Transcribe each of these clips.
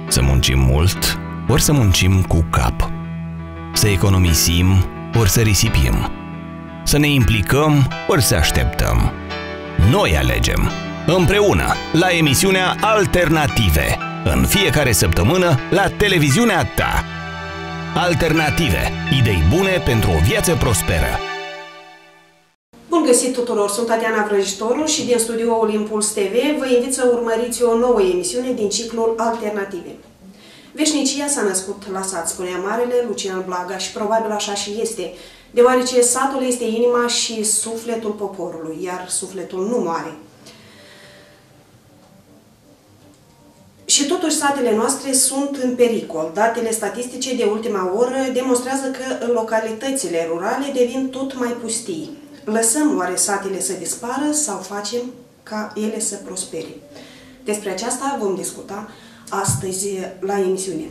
Să muncim mult, ori să muncim cu cap. Să economisim, ori să risipim. Să ne implicăm, ori să așteptăm. Noi alegem, împreună, la emisiunea Alternative, în fiecare săptămână la televiziunea ta. Alternative, idei bune pentru o viață prosperă. Bun găsit tuturor, sunt Tatiana Vrăjitoru și din studioul Impuls TV vă invit să urmăriți o nouă emisiune din ciclul Alternative. Veșnicia s-a născut la sat, spunea marele Lucian Blaga, și probabil așa și este, deoarece satul este inima și sufletul poporului, iar sufletul nu moare. Și totuși satele noastre sunt în pericol. Datele statistice de ultima oră demonstrează că localitățile rurale devin tot mai pustii. Lăsăm oare satele să dispară sau facem ca ele să prospere? Despre aceasta vom discuta astăzi la emisiune.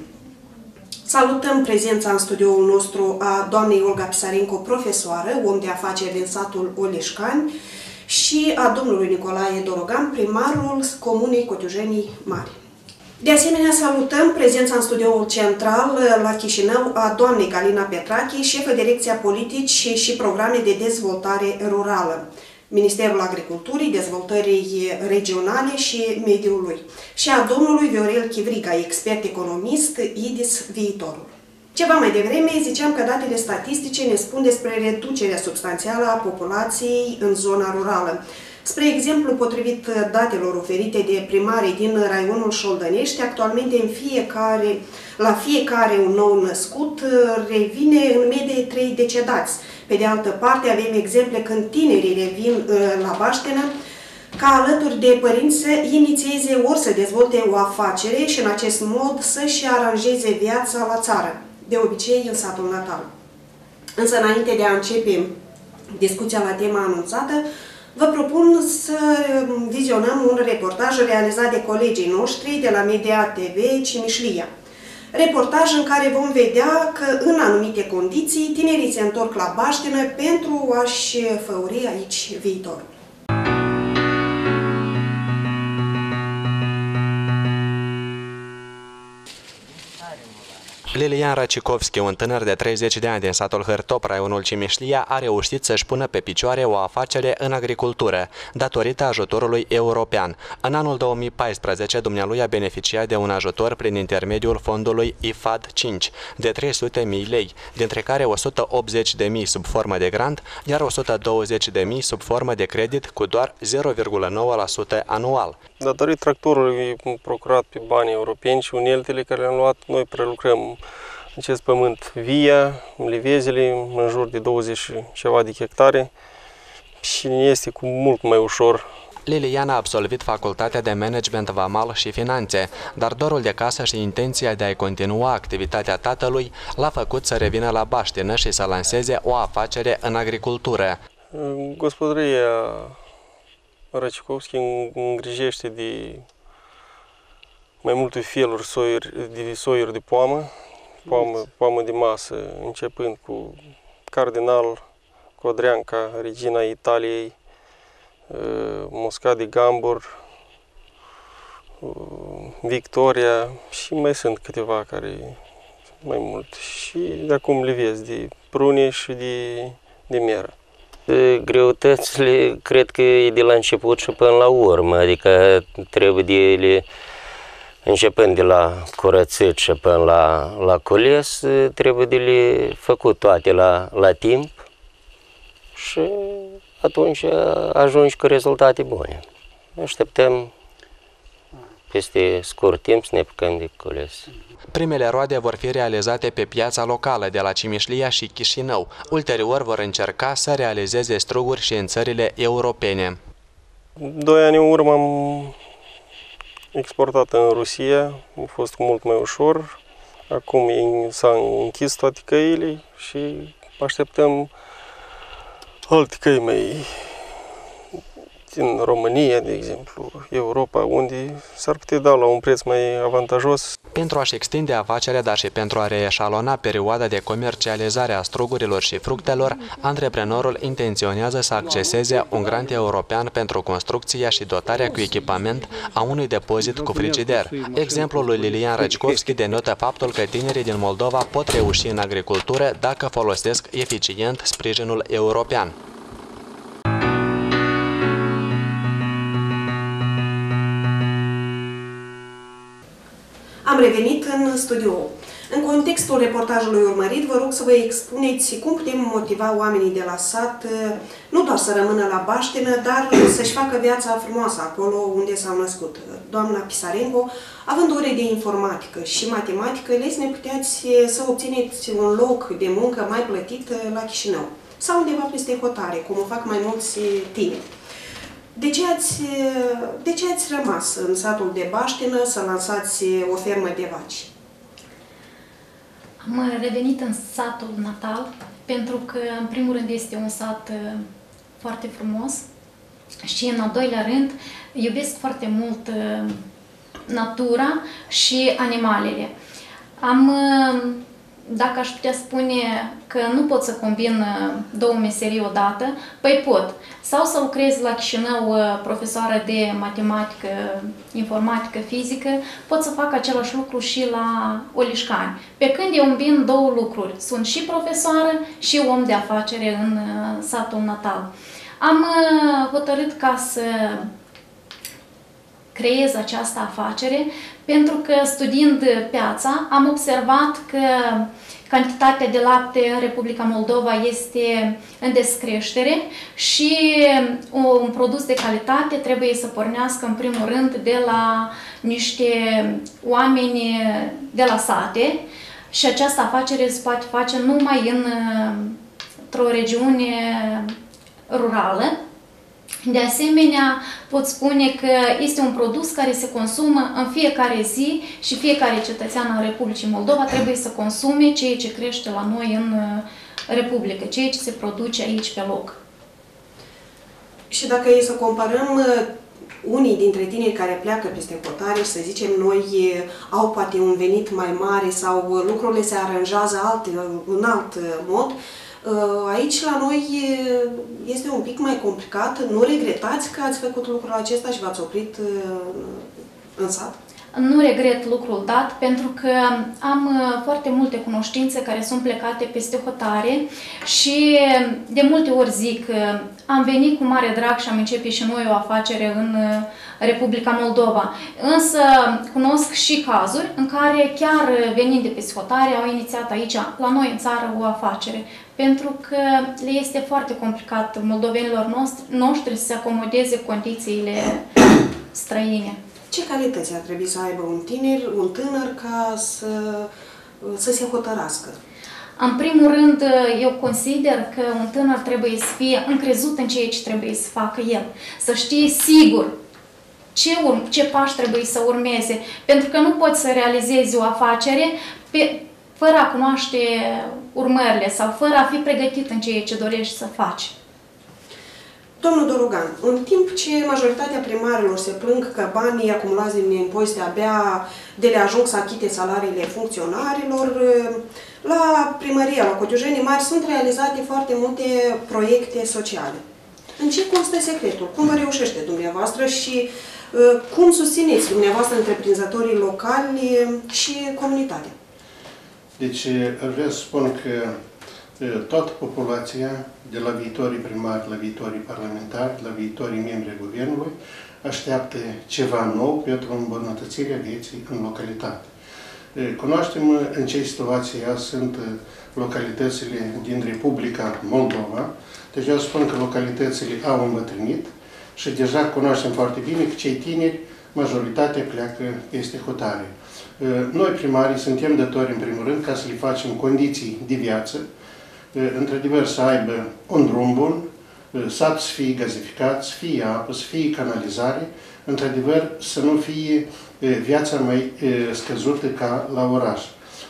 Salutăm prezența în studioul nostru a doamnei Olga Pisarenko, profesoară, om de afaceri din satul Oleșcani, și a domnului Nicolae Dorogan, primarul comunei Cotiujenii Mari. De asemenea, salutăm prezența în studioul central la Chișinău a doamnei Galina Petrache, șefă direcția politici și programe de dezvoltare rurală, Ministerul Agriculturii, Dezvoltării Regionale și Mediului, și a domnului Viorel Chivriga, expert economist, IDIS Viitorul. Ceva mai devreme ziceam că datele statistice ne spun despre reducerea substanțială a populației în zona rurală. Spre exemplu, potrivit datelor oferite de primarii din raionul Șoldănești, actualmente la fiecare un nou născut revine în medie 3 decedați. Pe de altă parte, avem exemple când tinerii revin la baștenă ca alături de părinți să inițieze ori să dezvolte o afacere și în acest mod să-și aranjeze viața la țară, de obicei în satul natal. Însă, înainte de a începe discuția la tema anunțată, vă propun să vizionăm un reportaj realizat de colegii noștri de la Media TV Cimișlia. Reportaj în care vom vedea că în anumite condiții tinerii se întorc la baștină pentru a-și făuri aici viitorul. Lilian Racicovski, un tânăr de 30 de ani din satul Hârtop, raionul Cimișlia, a reușit să-și pună pe picioare o afacere în agricultură, datorită ajutorului european. În anul 2014, dumnealui a beneficiat de un ajutor prin intermediul fondului IFAD 5 de 300.000 lei, dintre care 180.000 sub formă de grant, iar 120.000 sub formă de credit cu doar 0,9% anual. Datorită tractorului procurat pe bani europeni și uneltele care le-am luat, noi prelucrăm acest pământ via, livezele, în jur de 20 și ceva de hectare, și este cu mult mai ușor. Lilian a absolvit facultatea de management vamal și finanțe, dar dorul de casă și intenția de a-i continua activitatea tatălui l-a făcut să revină la baștină și să lanseze o afacere în agricultură. Gospodăria Racicovski îngrijește de mai multe feluri soiuri de poamă de masă, începând cu Cardinal, Codreanca, Regina Italiei, Muscat de Gambur, Victoria, și mai sunt câteva care mai mult. Și de acum le vezi de prune și de meră. Greutățile cred că e de la început și până la urmă, adică trebuie de ele, începând de la curățit și până la cules, trebuie de le făcut toate la timp și atunci ajungi cu rezultate bune. Așteptăm peste scurt timp să ne apucăm de cules. Primele roade vor fi realizate pe piața locală de la Cimișlia și Chișinău. Ulterior vor încerca să realizeze struguri și în țările europene. 2 ani în urmă am exportat în Rusia, a fost mult mai ușor. Acum s-au închis toate căile și așteptăm alte căi mai în România, de exemplu, Europa, unde s-ar putea da la un preț mai avantajos. Pentru a-și extinde afacerea, dar și pentru a reeșalona perioada de comercializare a strugurilor și fructelor, antreprenorul intenționează să acceseze un grant european pentru construcția și dotarea cu echipament a unui depozit cu frigider. Exemplul lui Lilian Răcicovski denotă faptul că tinerii din Moldova pot reuși în agricultură dacă folosesc eficient sprijinul european. Am revenit în studio. În contextul reportajului urmărit, vă rog să vă expuneți cum putem motiva oamenii de la sat nu doar să rămână la baștină, dar să-și facă viața frumoasă acolo unde s-au născut. Doamna Pisarenko, având ore de informatică și matematică, ne puteați să obțineți un loc de muncă mai plătit la Chișinău sau undeva peste hotare, cum o fac mai mulți tineri. De ce ați rămas în satul de baștină să lansați o fermă de vaci? Am revenit în satul natal pentru că, în primul rând, este un sat foarte frumos și, în al doilea rând, iubesc foarte mult natura și animalele. Dacă aș putea spune că nu pot să combin două meserii odată, păi pot. Sau să lucrez la Chișinău profesoară de matematică, informatică, fizică, pot să fac același lucru și la Olișcani. Pe când eu îmbin două lucruri. Sunt și profesoară și om de afacere în satul natal. Am hotărât ca să creez această afacere pentru că, studiind piața, am observat că cantitatea de lapte în Republica Moldova este în descreștere și un produs de calitate trebuie să pornească, în primul rând, de la niște oameni de la sate și această afacere se poate face numai într-o regiune rurală. De asemenea, pot spune că este un produs care se consumă în fiecare zi și fiecare cetățean al Republicii Moldova trebuie să consume ceea ce crește la noi în Republică, ceea ce se produce aici pe loc. Și dacă e să comparăm, unii dintre tineri care pleacă peste hotare, să zicem noi, au poate un venit mai mare sau lucrurile se aranjează în alt mod, aici la noi este un pic mai complicat. Nu regretați că ați făcut lucrul acesta și v-ați oprit în sat? Nu regret lucrul dat, pentru că am foarte multe cunoștințe care sunt plecate peste hotare și de multe ori zic, am venit cu mare drag și am început și noi o afacere în Republica Moldova. Însă cunosc și cazuri în care, chiar venind de peste hotare, au inițiat aici, la noi în țară, o afacere. Pentru că le este foarte complicat moldovenilor noștri să se acomodeze condițiile străine. Ce calități ar trebui să aibă un tânăr ca să se hotărască? În primul rând, eu consider că un tânăr trebuie să fie încrezut în ceea ce trebuie să facă el. Să știe sigur ce pași trebuie să urmeze. Pentru că nu poți să realizezi o afacere fără a cunoaște urmările sau fără a fi pregătit în ceea ce dorești să faci. Domnul Dorogan, în timp ce majoritatea primarilor se plâng că banii acumulați din impozite abia de le ajung să achite salariile funcționarilor, la primăria, la Cotiujenii Mari, sunt realizate foarte multe proiecte sociale. În ce constă secretul? Cum vă reușește dumneavoastră și cum susțineți dumneavoastră întreprinzătorii locali și comunitatea? Deci, vreau să spun că toată populația, de la viitorii primari, la viitorii parlamentari, la viitorii membri ai guvernului, așteaptă ceva nou pentru îmbunătățirea vieții în localitate. Cunoaștem în ce situație sunt localitățile din Republica Moldova. Deci vreau să spun că localitățile au îmbătrânit și deja cunoaștem foarte bine că cei tineri, majoritatea pleacă peste hotare. Noi, primarii, suntem datori, în primul rând, ca să le facem condiții de viață, într-adevăr să aibă un drum bun, satul să fie gazificat, să fie apă, să fie canalizare, într-adevăr să nu fie viața mai scăzută ca la oraș.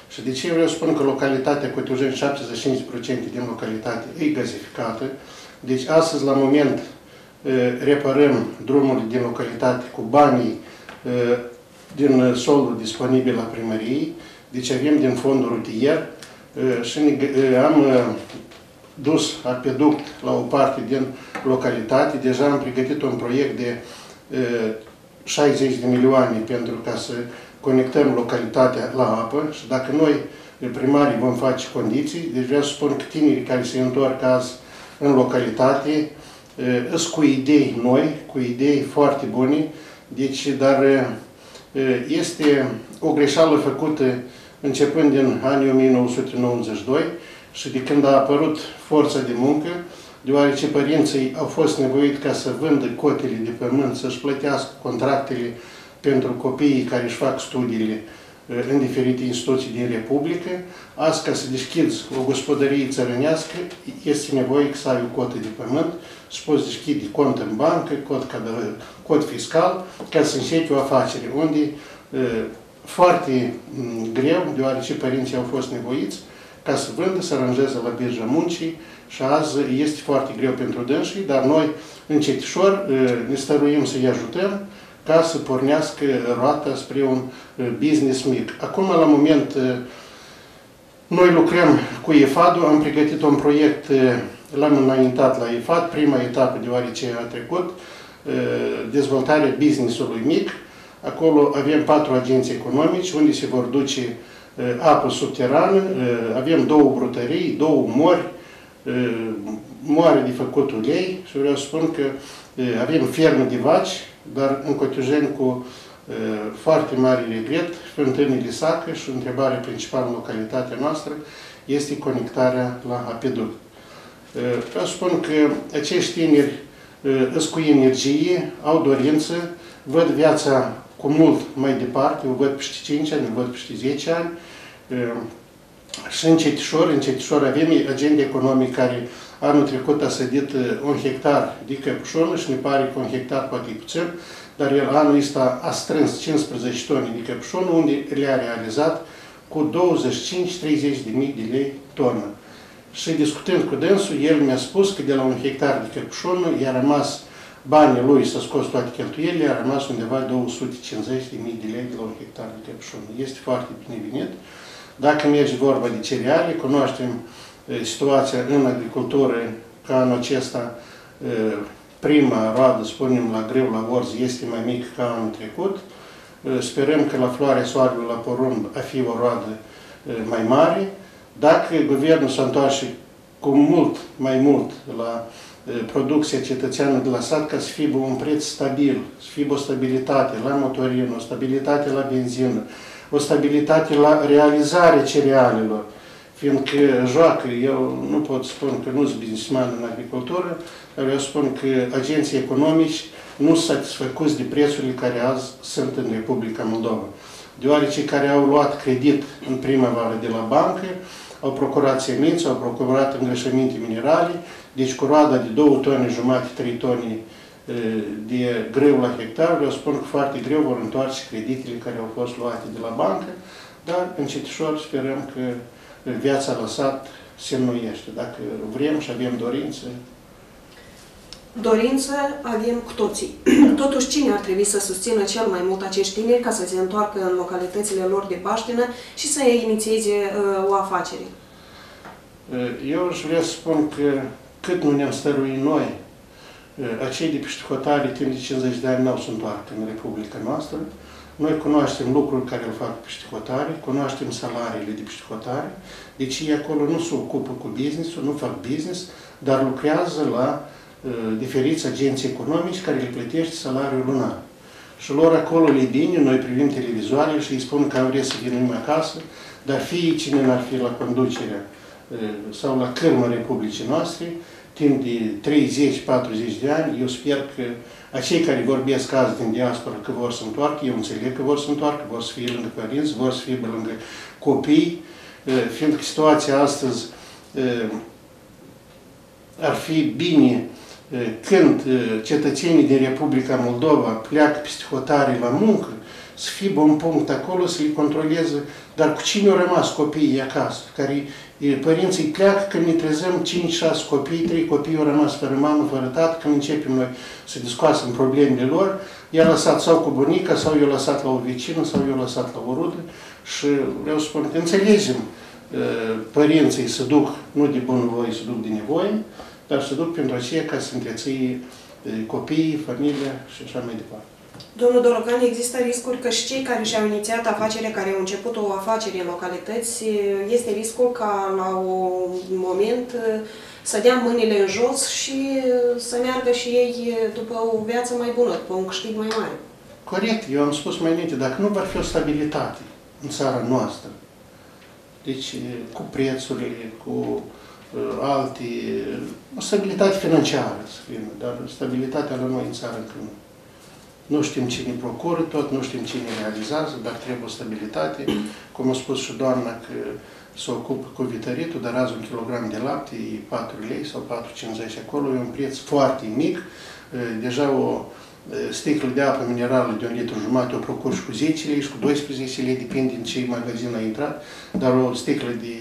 Și de ce vreau să spun că localitatea Cotiujeni, 75% din localitate e gazificată, deci astăzi, la moment, reparăm drumurile din localitate cu banii din soldul disponibil la primărie, deci avem din fondul rutier și am dus acveduct la o parte din localitate. Deja am pregătit un proiect de 60 de milioane pentru ca să conectăm localitatea la apă și dacă noi, primarii, vom face condiții, deci vreau să spun că tinerii care se întorc azi în localitate sunt cu idei noi, cu idei foarte bune, deci, dar este o greșeală făcută începând din anii 1992 și de când a apărut forța de muncă, deoarece părinții au fost nevoiți ca să vândă cotele de pământ, să-și plătească contractele pentru copiii care își fac studiile în diferite instituții din Republică. Azi, ca să deschizi o gospodărie țărănească, este nevoie să ai o cotă de pământ, să poți deschide cont în bancă, cod fiscal, ca să începi o afacere, unde foarte greu, deoarece părinții au fost nevoiți ca să vândă, să aranjeze la birja muncii și azi este foarte greu pentru dânsii, dar noi, încetișor, ne stăruim să-i ajutăm ca să pornească roata spre un business mic. Acum, la moment, noi lucrăm cu EFAD-ul, am pregătit un proiect, l-am înaintat la EFAD, prima etapă, deoarece a trecut, dezvoltarea business-ului mic. Acolo avem 4 agenții economici, unde se vor duce apă subterană, avem 2 brutării, 2 mori, moare de făcut ulei și vreau să spun că avem fermă de vaci, dar în Cotijeni cu foarte mare regret, fântânile sacă și întrebarea principală în localitatea noastră este conectarea la apeduct. Vreau să spun că acești tineri sunt cu energie, au dorință, văd viața cu mult mai departe, o văd peste 5 ani, o văd peste 10 ani și încetișor avem agenda economică care anul trecut a sădit 1 hectar de căpușonă și ne pare că 1 hectar poate puțin, dar el anul ăsta a strâns 15 tone de căpușonă, unde le-a realizat cu 25-30 de mii de lei tonă. Și discutând cu dânsul, el mi-a spus că de la 1 hectar de căpușonă i-a rămas banii lui, să scos toate cheltuielile, a rămas undeva 250 de mii de lei de la 1 hectar de căpușonă. Este foarte binevenit. Dacă merge vorba de cereale, cunoaștem situația în agricultură, ca anul acesta prima roadă, spunem, la grâu, la orz, este mai mică ca anul trecut. Sperăm că la floarea soarelui, la porumb, a fi o roadă mai mare. Dacă guvernul se întoarce cu mai mult la producția cetățeană de la sat, ca să fie un preț stabil, să fie o stabilitate la motorină, o stabilitate la benzină, o stabilitate la realizarea cerealelor, fiindcă joacă, eu nu pot spune că nu sunt businessman în agricultură, dar vreau să spun că agenții economici nu sunt satisfăcuți de prețurile care azi sunt în Republica Moldova. Deoarece care au luat credit în primăvară de la bancă, au procurat semințe, au procurat îngrășăminte minerale, deci cu roada de 2 tone jumate, 3 tone de grâu la hectar, vreau să spun că foarte greu vor întoarce creditele care au fost luate de la bancă, dar încetișor sperăm că viața la sat se înnoiește. Dacă vrem și avem dorință. Dorință avem cu toții. Totuși, cine ar trebui să susțină cel mai mult acești tineri ca să se întoarcă în localitățile lor de baștină și să inițieze o afacere? Eu aș vrea să spun că cât nu ne-am stăruit noi, acei de peste hotare, timp de 50 de ani, n-au să întoarcă în Republica noastră. Noi cunoaștem lucruri care îl fac peste hotare, cunoaștem salariile de peste hotare, deci ei acolo nu se ocupă cu business-ul, nu fac business, dar lucrează la diferiți agenții economici care le plătește salariul lunar. Și lor acolo le bine, noi privim televizoarele și îi spun că vrea să vină acasă, dar fie cine n-ar fi la conducerea sau la cârma Republicii noastre, timp de 30-40 de ani, eu sper că acei care vorbesc azi din diaspora că vor să întoarcă, eu înțeleg că vor să întoarcă, vor să fie lângă părinți, vor să fie lângă copii, fiindcă situația astăzi ar fi bine când cetățenii din Republica Moldova pleacă peste hotare la muncă să fie bun punct acolo, să le controleze, dar cu cine au rămas copiii acasă, care părinții pleacă, când ne trezăm 5-6 copii, 3 copii au rămas fără mamă, fără tată, când începem noi să discuțăm problemele lor, i-a lăsat sau cu bunica, sau i-a lăsat la o vecină, sau i-a lăsat la o rudă și vreau să spun că înțelegem părinții să duc, nu de bunăvoie, să duc de nevoie, dar să duc pentru aceea ca să întreții copiii, familia și așa mai departe. Domnul Dorogan, există riscuri că și cei care și-au inițiat afacere, care au început o afacere în localități, este riscul ca la un moment să dea mâinile în jos și să meargă și ei după o viață mai bună, după un câștig mai mare. Corect, eu am spus mai înainte, dacă nu va fi o stabilitate în țara noastră, deci cu prețurile, cu alte, o stabilitate financiară, să fie, dar stabilitatea la noi în țară încă nu. Nu știm cine procură tot, nu știm cine realizează, dar trebuie o stabilitate. Cum a spus și doamna că se ocupă cu vităritul, dar azi 1 kg de lapte e 4 lei sau 4,50 acolo, e un preț foarte mic. Deja o sticlă de apă minerală de 1,5 litru o procur și cu 10 lei și cu 12 lei, depinde din ce magazin a intrat, dar o sticlă de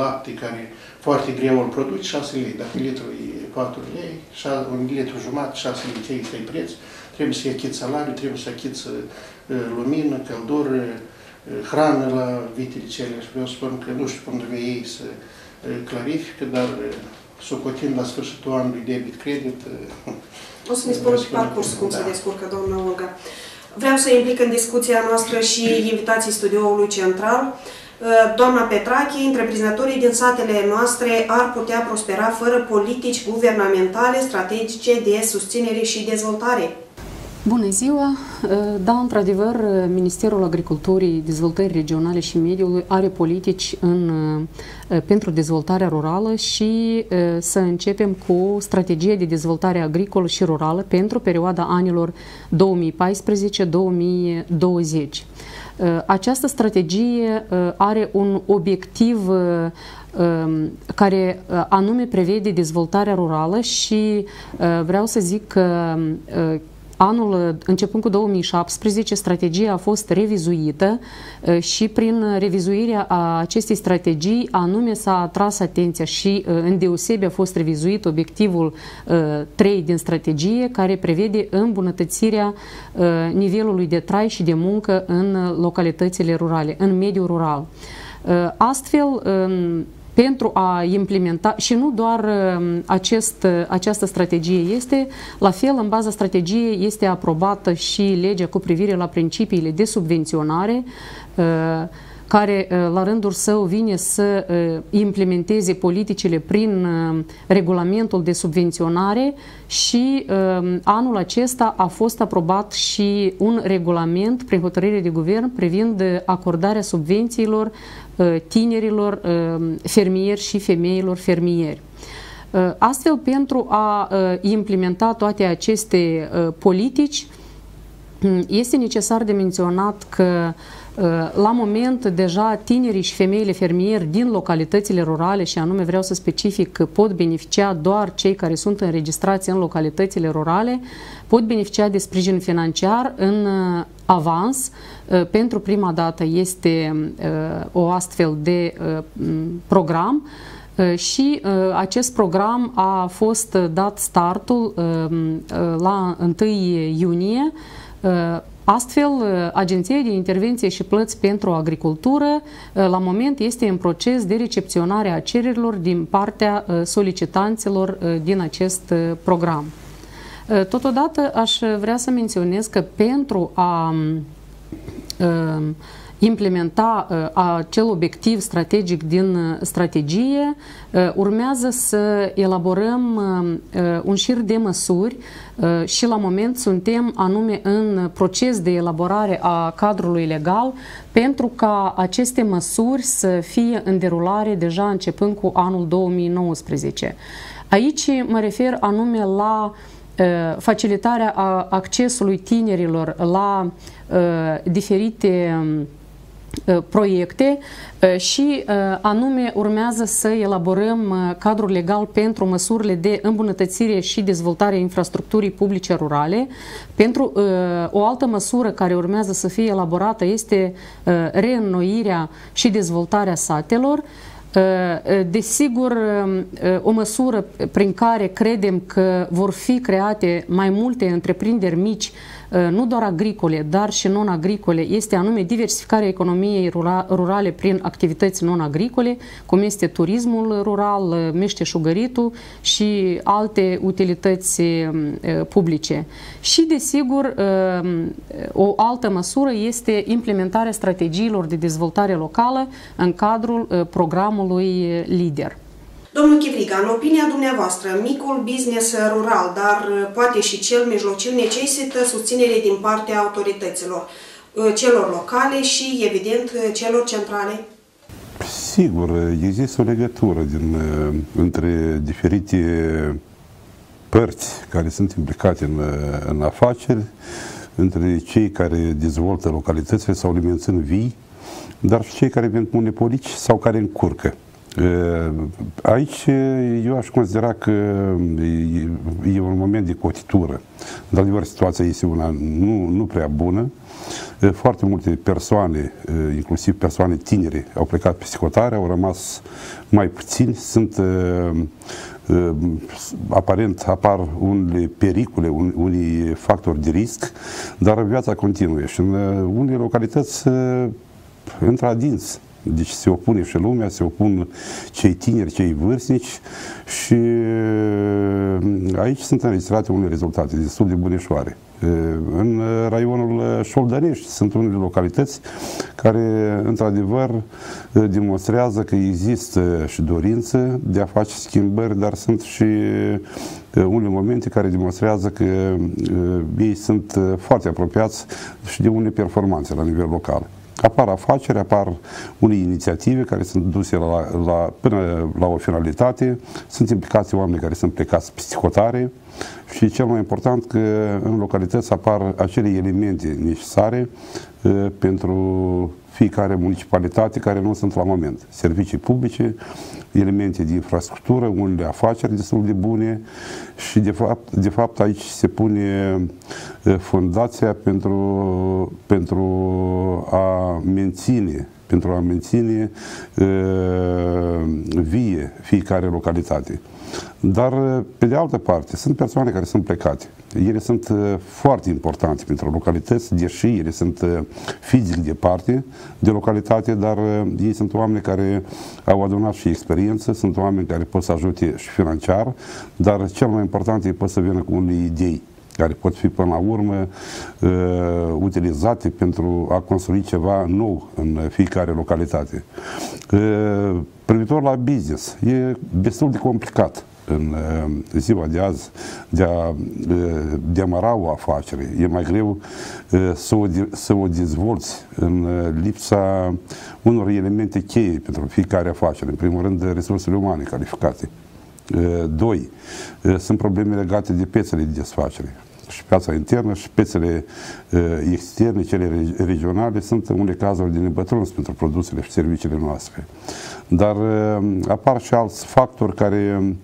lapte care foarte greu îl produce, 6 lei. Dacă litru e 4 lei, 1,5 litru, 6 lei, ce este preț. Trebuie să-i achiți salariul, trebuie să achiți lumină, căldură, hrană la vitele cele. Și vreau să spun că nu știu cum trebuie ei să clarifică, dar socotind la sfârșitul anului debit-credit. O să ne spună pe parcurs cum se descurcă, doamna Olga. Vreau să implic în discuția noastră și invitații studioului central. Doamna Petrache, întreprinzătorii din satele noastre ar putea prospera fără politici guvernamentale strategice de susținere și dezvoltare? Bună ziua! Da, într-adevăr, Ministerul Agriculturii, Dezvoltării Regionale și Mediului are politici pentru dezvoltarea rurală și să începem cu strategia de dezvoltare agricolă și rurală pentru perioada anilor 2014-2020. Această strategie are un obiectiv care anume prevede dezvoltarea rurală și vreau să zic că începând cu 2017, strategia a fost revizuită și prin revizuirea acestei strategii anume s-a atras atenția și îndeosebi a fost revizuit obiectivul 3 din strategie, care prevede îmbunătățirea nivelului de trai și de muncă în localitățile rurale, în mediul rural. Astfel, pentru a implementa, și nu doar această strategie este, la fel, în baza strategiei este aprobată și legea cu privire la principiile de subvenționare, care la rândul său vine să implementeze politicile prin regulamentul de subvenționare și anul acesta a fost aprobat și un regulament prin hotărâre de guvern privind acordarea subvențiilor tinerilor fermieri și femeilor fermieri. Astfel, pentru a implementa toate aceste politici, este necesar de menționat că la moment deja tinerii și femeile fermieri din localitățile rurale, și anume vreau să specific că pot beneficia doar cei care sunt înregistrați în localitățile rurale, pot beneficia de sprijin financiar în avans. Pentru prima dată este o astfel de program și acest program a fost dat startul la 1 iunie. Astfel, Agenția de Intervenție și Plăți pentru Agricultură, la moment, este în proces de recepționare a cererilor din partea solicitanților din acest program. Totodată, aș vrea să menționez că pentru a implementa acel obiectiv strategic din strategie, urmează să elaborăm un șir de măsuri și la moment suntem anume în proces de elaborare a cadrului legal pentru ca aceste măsuri să fie în derulare deja începând cu anul 2019. Aici mă refer anume la facilitarea accesului tinerilor la diferite proiecte și anume urmează să elaborăm cadrul legal pentru măsurile de îmbunătățire și dezvoltare a infrastructurii publice rurale. Pentru o altă măsură care urmează să fie elaborată este reînnoirea și dezvoltarea satelor. Desigur, o măsură prin care credem că vor fi create mai multe întreprinderi mici, nu doar agricole, dar și non-agricole, este anume diversificarea economiei rurale prin activități non-agricole, cum este turismul rural, meșteșugăritul și alte utilități publice. Și, desigur, o altă măsură este implementarea strategiilor de dezvoltare locală în cadrul programului LIDER. Domnul Chivriga, în opinia dumneavoastră, micul business rural, dar poate și cel mijlociu, necesită susținere din partea autorităților, celor locale și, evident, celor centrale? Sigur, există o legătură între diferite părți care sunt implicate în afaceri, între cei care dezvoltă localitățile sau le mențin vii, dar și cei care vând monopolici sau care încurcă. Aici eu aș considera că e un moment de cotitură. De adevăr, situația este una nu prea bună. Foarte multe persoane, inclusiv persoane tinere, au plecat pe psihotare, au rămas mai puțini, aparent apar unele pericole, unii factori de risc, dar viața continuă și în unele localități intră adins. Deci se opune și lumea, se opun cei tineri, cei vârstnici și aici sunt înregistrate unele rezultate destul de bunișoare. În raionul Șoldănești sunt unele localități care, într-adevăr, demonstrează că există și dorință de a face schimbări, dar sunt și unele momente care demonstrează că ei sunt foarte apropiați și de unele performanțe la nivel local. Apar afaceri, apar unele inițiative care sunt duse până la o finalitate, sunt implicați oameni care sunt plecați pe psihotare și cel mai important că în localități apar acele elemente necesare pentru fiecare municipalitate care nu sunt la moment. Servicii publice, elemente de infrastructură, unele afaceri destul de bune și de fapt aici se pune fundația pentru a menține vie fiecare localitate. Dar, pe de altă parte, sunt persoane care sunt plecate. Ele sunt foarte importante pentru localități, deși ele sunt fizic departe de localitate, dar ei sunt oameni care au adunat și experiență, sunt oameni care pot să ajute și financiar, dar cel mai important ei pot să vină cu unele idei care pot fi până la urmă utilizate pentru a construi ceva nou în fiecare localitate. Privitor la business, e destul de complicat în ziua de azi de a demara o afacere. E mai greu să o dezvolți în lipsa unor elemente cheie pentru fiecare afacere. În primul rând, resursele umane calificate. Doi, sunt probleme legate de piețele de desfacere. Și piața internă și piețele externe, cele regionale, sunt unele cazuri de nebătruns pentru produsele și serviciile noastre. Dar apar și alți factori care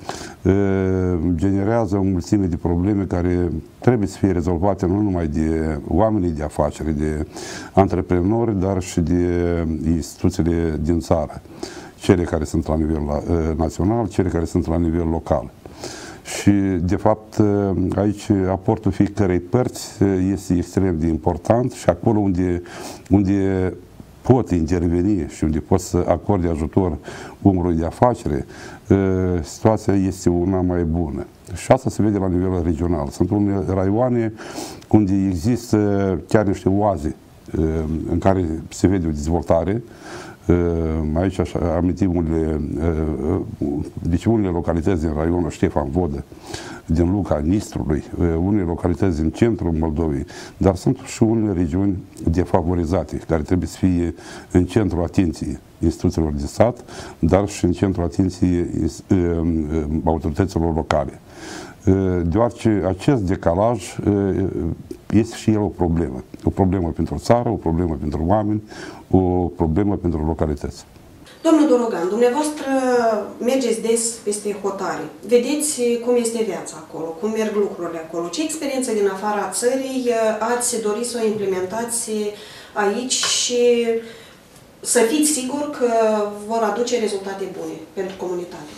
generează o mulțime de probleme care trebuie să fie rezolvate nu numai de oamenii de afaceri, de antreprenori, dar și de instituțiile din țară. Cele care sunt la nivel național, cele care sunt la nivel local. Și, de fapt, aici aportul fiecărei părți este extrem de important și acolo unde pot interveni și unde pot să acorde ajutor omului de afacere, situația este una mai bună. Și asta se vede la nivel regional. Sunt unele raioane unde există chiar niște oaze în care se vede o dezvoltare. Aici amintim unele localități din raionul Ștefan Vodă, din Luca Nistrului, unele localități din centrul Moldovei, dar sunt și unele regiuni defavorizate, care trebuie să fie în centrul atenției instituțiilor de stat, dar și în centrul atenției autorităților locale. deoarece acest decalaj este și el o problemă. O problemă pentru țară, o problemă pentru oameni, o problemă pentru localități. Domnul Dorogan, dumneavoastră mergeți des peste hotare. Vedeți cum este viața acolo, cum merg lucrurile acolo. Ce experiență din afara țării ați dori să o implementați aici și să fiți sigur că vor aduce rezultate bune pentru comunitate?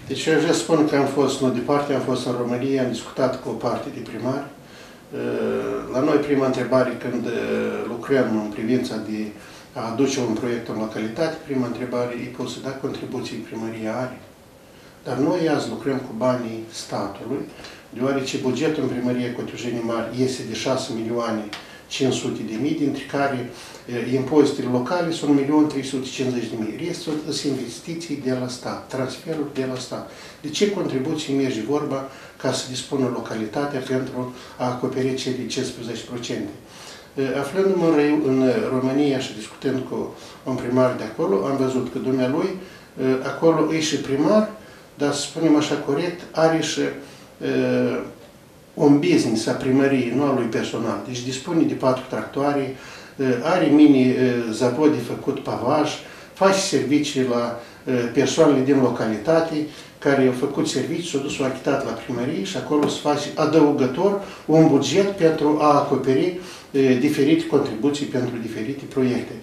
Deci eu vreau să spun că am fost, nu departe, am fost în România, am discutat cu o parte de primari. La noi prima întrebare când lucrăm în privința de a aduce un proiect în localitate, prima întrebare e pusă, da, contribuții primăria are. Dar noi azi lucrăm cu banii statului, deoarece bugetul în primărie Cotroceni Mari este de 6.500.000, dintre care impozitele locale sunt 1.350.000. Restul sunt investiții de la stat, transferuri de la stat. De ce contribuții merge vorba ca să dispună localitatea pentru a acoperi cele 15%? Aflându-mă în România și discutând cu un primar de acolo, am văzut că dumnealui, acolo e și primar, dar să spunem așa corect, are și un business a primăriei, nu al lui personal. Deci dispune de 4 tractoare, are mini-zavod de făcut pavaj, face servicii la persoanele din localitate care au făcut servicii, s-au dus, s-au achitat la primărie și acolo se face adăugător un buget pentru a acoperi diferite contribuții pentru diferite proiecte.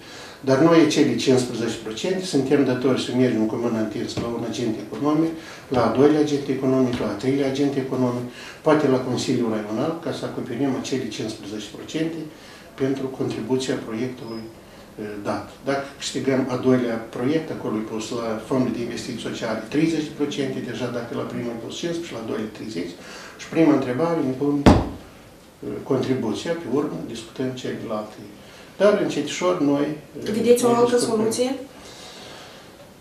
Dar noi, cele 15%, suntem datori să mergem cu mâna întinsă la un agent economic, la al doilea agent economic, la al treilea agent economic, poate la Consiliul Raional, ca să acoperim acele 15% pentru contribuția proiectului dat. Dacă câștigăm a doilea proiect, acolo e pus la Fondul de Investiții Sociale 30%, deja dacă la primul e pus 15% și la doilea 30%, și prima întrebare ne pun contribuția, pe urmă discutăm celelalte. Dar încetișor noi... Vedeți o altă soluție?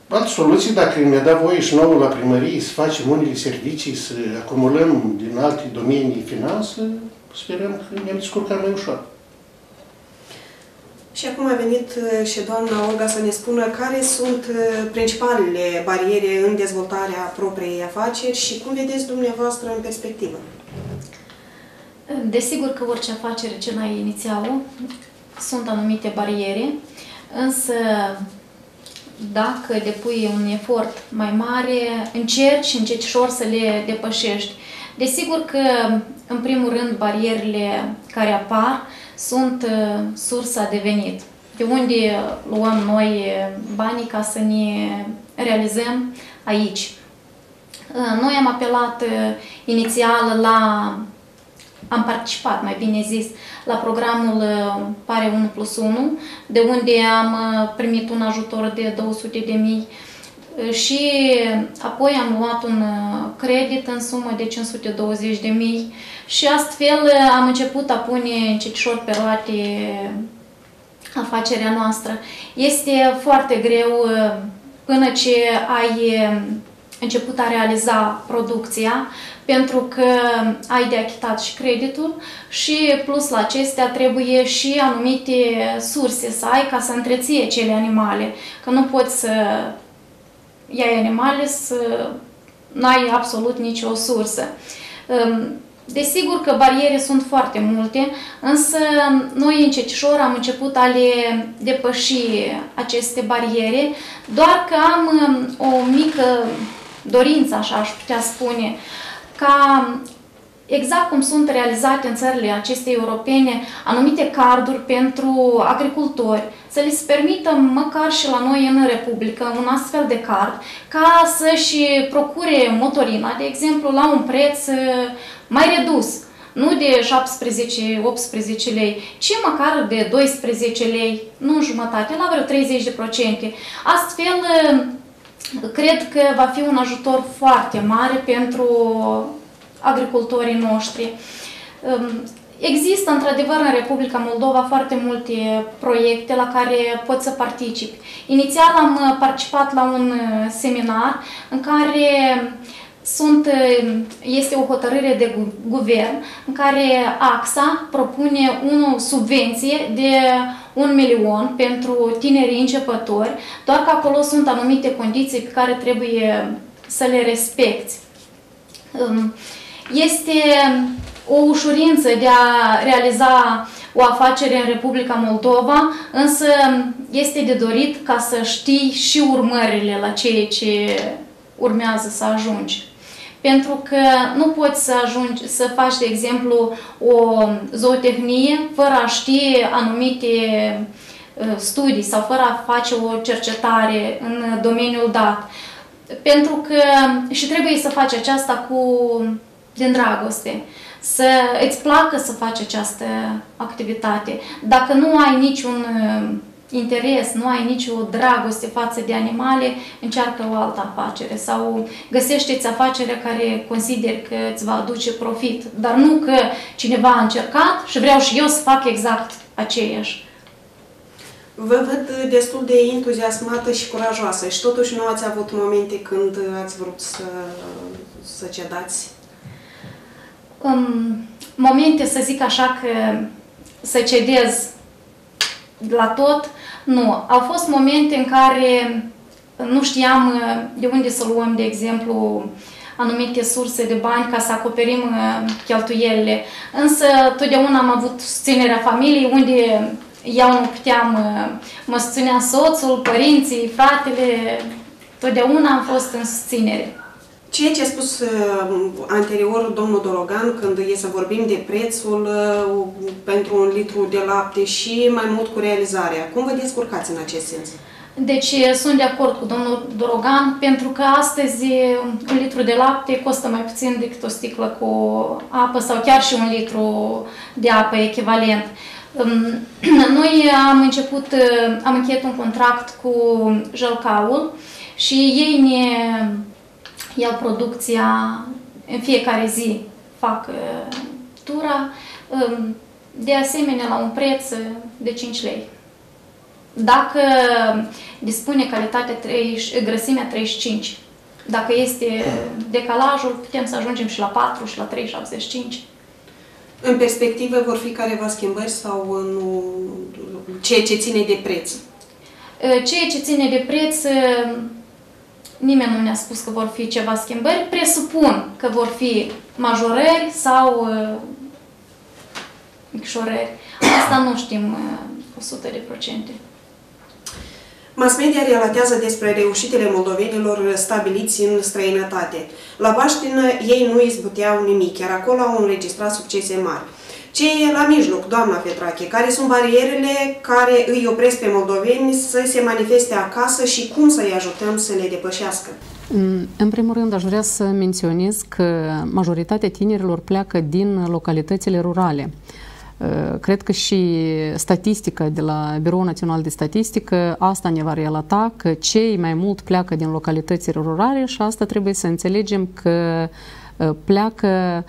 Altă soluție, dacă mi-a dat voie și nouă la primărie să facem unele servicii, să acumulăm din alte domenii finanțe, sperăm că ne-am descurcat mai ușor. Și acum a venit și doamna Olga să ne spună care sunt principalele bariere în dezvoltarea propriei afaceri și cum vedeți dumneavoastră în perspectivă. Desigur că orice afacere ce n-ai inițială, sunt anumite bariere, însă dacă depui un efort mai mare, încerci încetișor să le depășești. Desigur că, în primul rând, barierele care apar sunt sursa de venit. De unde luăm noi banii ca să ne realizăm aici. Noi am apelat inițial am participat, mai bine zis, la programul Pare 1+1, de unde am primit un ajutor de 200.000 și apoi am luat un credit în sumă de 520.000 și astfel am început a pune încetișor pe roate afacerea noastră. Este foarte greu până ce ai început a realiza producția, pentru că ai de achitat și creditul și plus la acestea trebuie și anumite surse să ai ca să întreții cele animale, că nu poți să iei animale să n-ai absolut nicio sursă. Desigur că bariere sunt foarte multe, însă noi încetișor am început a le depăși aceste bariere, doar că am o mică dorință, așa aș putea spune, ca exact cum sunt realizate în țările acestei europene anumite carduri pentru agricultori, să li se permită măcar și la noi în Republică un astfel de card, ca să-și procure motorina, de exemplu, la un preț mai redus, nu de 17-18 lei, ci măcar de 12 lei, nu în jumătate, la vreo 30%. Astfel, cred că va fi un ajutor foarte mare pentru agricultorii noștri. Există, într-adevăr, în Republica Moldova foarte multe proiecte la care pot să participi. Inițial am participat la un seminar în care este o hotărâre de guvern în care AXA propune o subvenție de 1 milion pentru tinerii începători, doar că acolo sunt anumite condiții pe care trebuie să le respecti. Este o ușurință de a realiza o afacere în Republica Moldova, însă este de dorit ca să știi și urmările la ceea ce urmează să ajungi. Pentru că nu poți să ajungi să faci, de exemplu, o zootehnie fără a ști anumite studii sau fără a face o cercetare în domeniul dat. Pentru că și trebuie să faci aceasta din dragoste, să îți placă să faci această activitate. Dacă nu ai niciun interes, nu ai nicio dragoste față de animale, încearcă o altă afacere sau găsește-ți afacere care consideri că îți va aduce profit, dar nu că cineva a încercat și vreau și eu să fac exact aceeași. Vă văd destul de entuziasmată și curajoasă și totuși nu ați avut momente când ați vrut să cedați? Momente, să zic așa, că să cedez la tot, nu. Au fost momente în care nu știam de unde să luăm, de exemplu, anumite surse de bani ca să acoperim cheltuielile. Însă, totdeauna am avut susținerea familiei, unde eu nu puteam, mă susținea soțul, părinții, fratele, totdeauna am fost în susținere. Ceea ce a spus anterior domnul Dorogan, când e să vorbim de prețul pentru un litru de lapte și mai mult cu realizarea, cum vă descurcați în acest sens? Deci sunt de acord cu domnul Dorogan, pentru că astăzi un litru de lapte costă mai puțin decât o sticlă cu apă sau chiar și un litru de apă echivalent. Noi am încheiat un contract cu Jălcaul și ei ne iau producția în fiecare zi, fac tura, de asemenea la un preț de 5 lei. Dacă dispune calitatea grăsimea 35, dacă este decalajul, putem să ajungem și la 4 și la 3,75. În perspectivă vor fi careva schimbări sau nu, ceea ce ține de preț? Ceea ce ține de preț, nimeni nu ne-a spus că vor fi ceva schimbări. Presupun că vor fi majorări sau micșorări. Asta nu știm 100%. Mass media relatează despre reușitele moldovenilor stabiliți în străinătate. La Baștină ei nu izbuteau nimic, iar acolo au înregistrat succese mari. Ce e la mijloc, doamna Petrache? Care sunt barierele care îi opresc pe moldoveni să se manifeste acasă și cum să-i ajutăm să le depășească? În primul rând, aș vrea să menționez că majoritatea tinerilor pleacă din localitățile rurale. Cred că și statistica de la Biroul Național de Statistică asta ne va relata că cei mai mult pleacă din localitățile rurale și asta trebuie să înțelegem că pleacă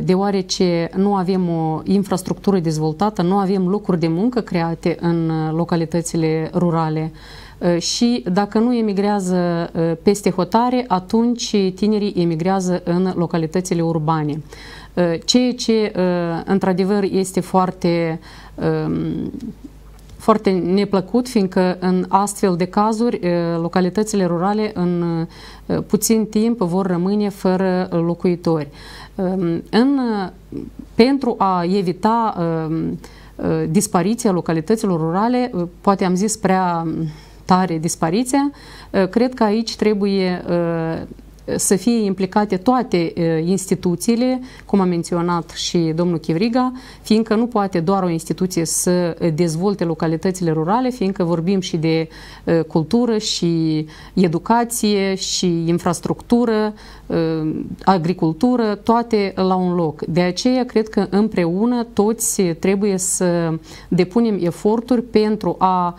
deoarece nu avem o infrastructură dezvoltată, nu avem locuri de muncă create în localitățile rurale. Și dacă nu emigrează peste hotare, atunci tinerii emigrează în localitățile urbane. Ceea ce, într-adevăr, este foarte neplăcut, fiindcă în astfel de cazuri, localitățile rurale în puțin timp vor rămâne fără locuitori. Pentru a evita dispariția localităților rurale, poate am zis prea tare dispariția, cred că aici trebuie să fie implicate toate instituțiile, cum a menționat și domnul Chivriga, fiindcă nu poate doar o instituție să dezvolte localitățile rurale, fiindcă vorbim și de cultură și educație și infrastructură, agricultură, toate la un loc. De aceea cred că împreună toți trebuie să depunem eforturi pentru a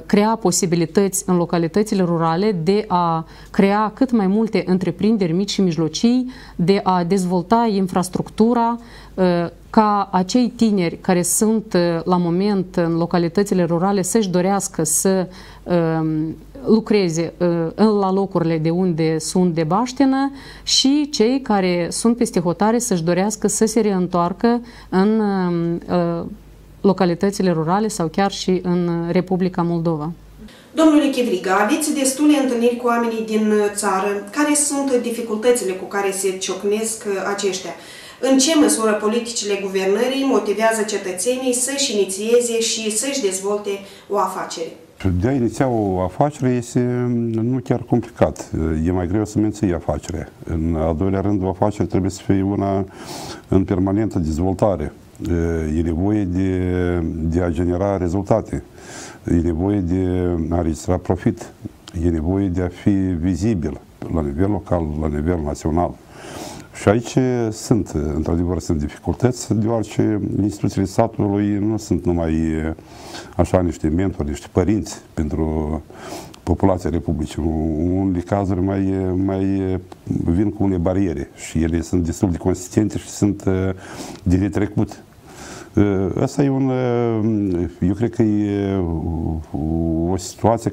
crea posibilități în localitățile rurale de a crea cât mai multe întreprinderi mici și mijlocii, de a dezvolta infrastructura ca acei tineri care sunt la moment în localitățile rurale să-și dorească să lucreze la locurile de unde sunt de baștină și cei care sunt peste hotare să-și dorească să se reîntoarcă în localitățile rurale sau chiar și în Republica Moldova. Domnule Chivriga, aveți destule întâlniri cu oamenii din țară. Care sunt dificultățile cu care se ciocnesc aceștia? În ce măsură politicile guvernării motivează cetățenii să-și inițieze și să-și dezvolte o afacere? De a iniția o afacere este nu chiar complicat. E mai greu să menții afacerea. În al doilea rând, o afacere trebuie să fie una în permanentă dezvoltare. E nevoie de a genera rezultate. E nevoie de a înregistra profit. E nevoie de a fi vizibil la nivel local, la nivel național. Și aici într-adevăr, sunt dificultăți, deoarece instituțiile statului nu sunt numai așa niște mentori, niște părinți pentru populația Republicii. În unele cazuri mai vin cu unele bariere și ele sunt destul de consistente și sunt de netrecut. Asta e eu cred că e o situație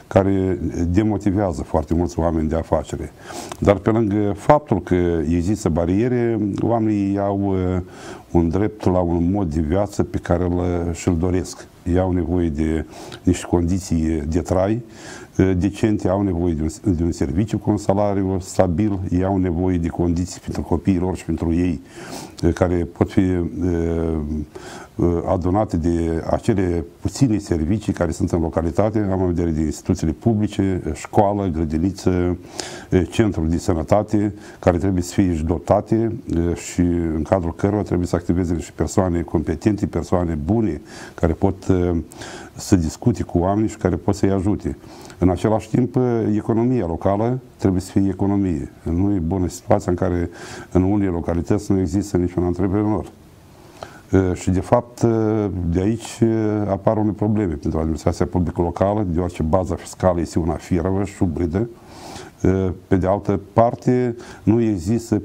care demotivează foarte mulți oameni de afacere. Dar pe lângă faptul că există bariere, oamenii au un drept la un mod de viață pe care și-l doresc. Ei au nevoie de niște condiții de trai decente, au nevoie de un serviciu cu un salariu stabil, ei au nevoie de condiții pentru copiii lor și pentru ei care pot fi adunate de acele puține servicii care sunt în localitate, am în vedere de instituțiile publice, școală, grădiniță, centrul de sănătate, care trebuie să fie dotate și în cadrul cărora trebuie să activeze și persoane competente, persoane bune, care pot să discute cu oamenii și care pot să-i ajute. În același timp, economia locală trebuie să fie economie. Nu e bună situația în care în unele localități nu există niciun antreprenor. Și, de fapt, de aici apar unele probleme pentru administrația publică locală, deoarece baza fiscală este una firavă, șubridă. Pe de altă parte, nu există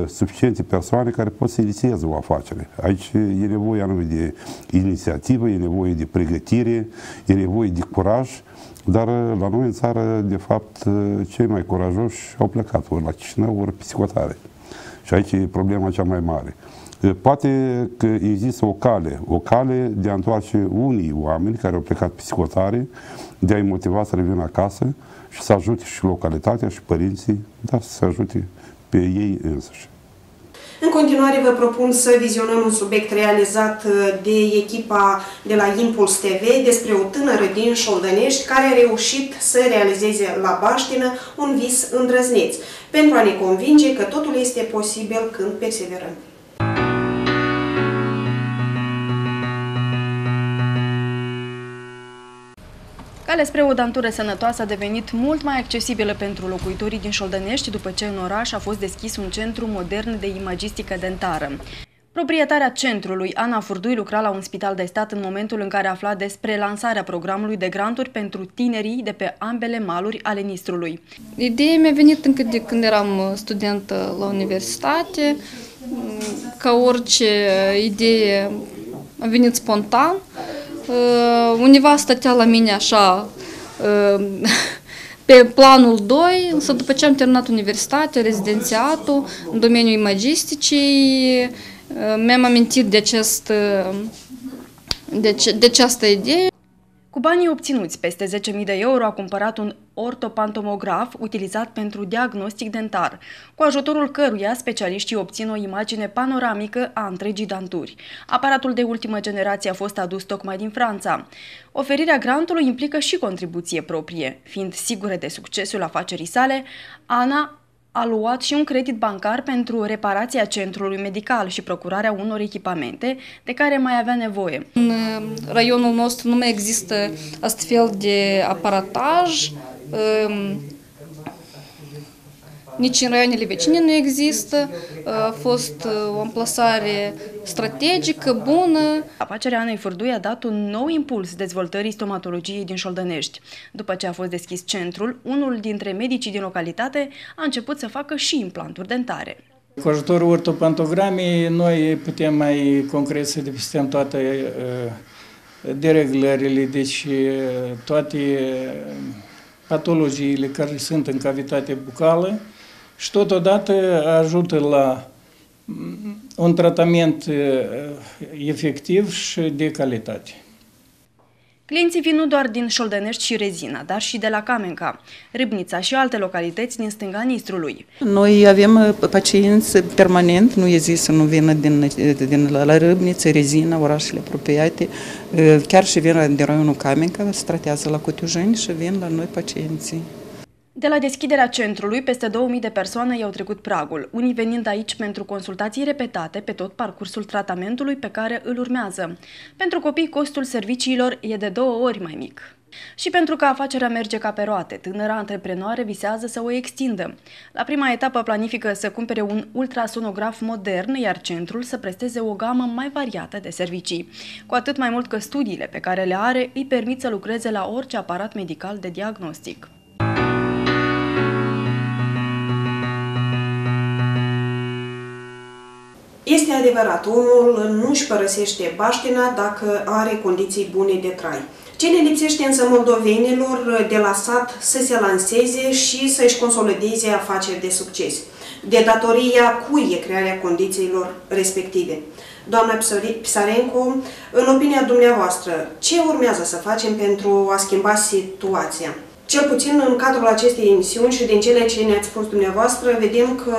suficiente persoane care pot să inițieze o afacere. Aici e nevoie anume de inițiativă, e nevoie de pregătire, e nevoie de curaj, dar la noi în țară, de fapt, cei mai curajoși au plecat ori la Chișinău, ori pe Sicotare. Și aici e problema cea mai mare. Poate că există o cale de a întoarce unii oameni care au plecat pe Sicotare, de a-i motiva să revină acasă și să ajute și localitatea și părinții, dar să ajute pe ei însuși. În continuare vă propun să vizionăm un subiect realizat de echipa de la Impuls TV despre o tânără din Șoldănești care a reușit să realizeze la baștină un vis îndrăzneț, pentru a ne convinge că totul este posibil când perseverăm. Calea spre o dantură sănătoasă a devenit mult mai accesibilă pentru locuitorii din Șoldănești după ce în oraș a fost deschis un centru modern de imagistică dentară. Proprietarea centrului, Ana Furdui, lucra la un spital de stat în momentul în care afla despre lansarea programului de granturi pentru tinerii de pe ambele maluri ale Nistrului. Ideea mi-a venit încă de când eram studentă la universitate, ca orice idee a venit spontan. Univa stătea la mine așa pe planul 2, însă după ce am terminat universitatea, rezidențiatul în domeniul imagisticii, mi-am amintit de această idee. Cu banii obținuți, peste 10.000 de euro, a cumpărat un ortopantomograf utilizat pentru diagnostic dentar, cu ajutorul căruia specialiștii obțin o imagine panoramică a întregii danturi. Aparatul de ultimă generație a fost adus tocmai din Franța. Oferirea grantului implică și contribuție proprie. Fiind sigură de succesul afacerii sale, Ana a luat și un credit bancar pentru reparația centrului medical și procurarea unor echipamente de care mai avea nevoie. În raionul nostru nu mai există astfel de aparataj, nici în raioanele vecine nu există, a fost o amplasare strategică, bună. Afacerea Anei Furdui a dat un nou impuls dezvoltării stomatologiei din Șoldănești. După ce a fost deschis centrul, unul dintre medicii din localitate a început să facă și implanturi dentare. Cu ajutorul ortopantogramei, noi putem mai concret să depistăm toate dereglările, deci toate patologiile care sunt în cavitate bucală și totodată ajută la un tratament efectiv și de calitate. Clienții vin nu doar din Șoldănești și Rezina, dar și de la Camenca, Râbnița și alte localități din stânga Nistrului. Noi avem pacienți permanent, nu există să nu vină din la Râbniță, Rezina, orașele apropiate, chiar și vin din raionul Camenca, se tratează la Cotiujeni și vin la noi pacienții. De la deschiderea centrului, peste 2000 de persoane i-au trecut pragul, unii venind aici pentru consultații repetate pe tot parcursul tratamentului pe care îl urmează. Pentru copii, costul serviciilor e de 2 ori mai mic. Și pentru că afacerea merge ca pe roate, tânăra antreprenoare visează să o extindă. La prima etapă planifică să cumpere un ultrasonograf modern, iar centrul să presteze o gamă mai variată de servicii. Cu atât mai mult că studiile pe care le are îi permit să lucreze la orice aparat medical de diagnostic. Este adevărat, omul nu își părăsește baștina dacă are condiții bune de trai. Ce le lipsește însă moldovenilor de la sat să se lanseze și să-și consolideze afaceri de succes? De datoria cui e crearea condițiilor respective? Doamna Pisarenko, în opinia dumneavoastră, ce urmează să facem pentru a schimba situația? Cel puțin în cadrul acestei emisiuni și din cele ce ne-ați spus dumneavoastră, vedem că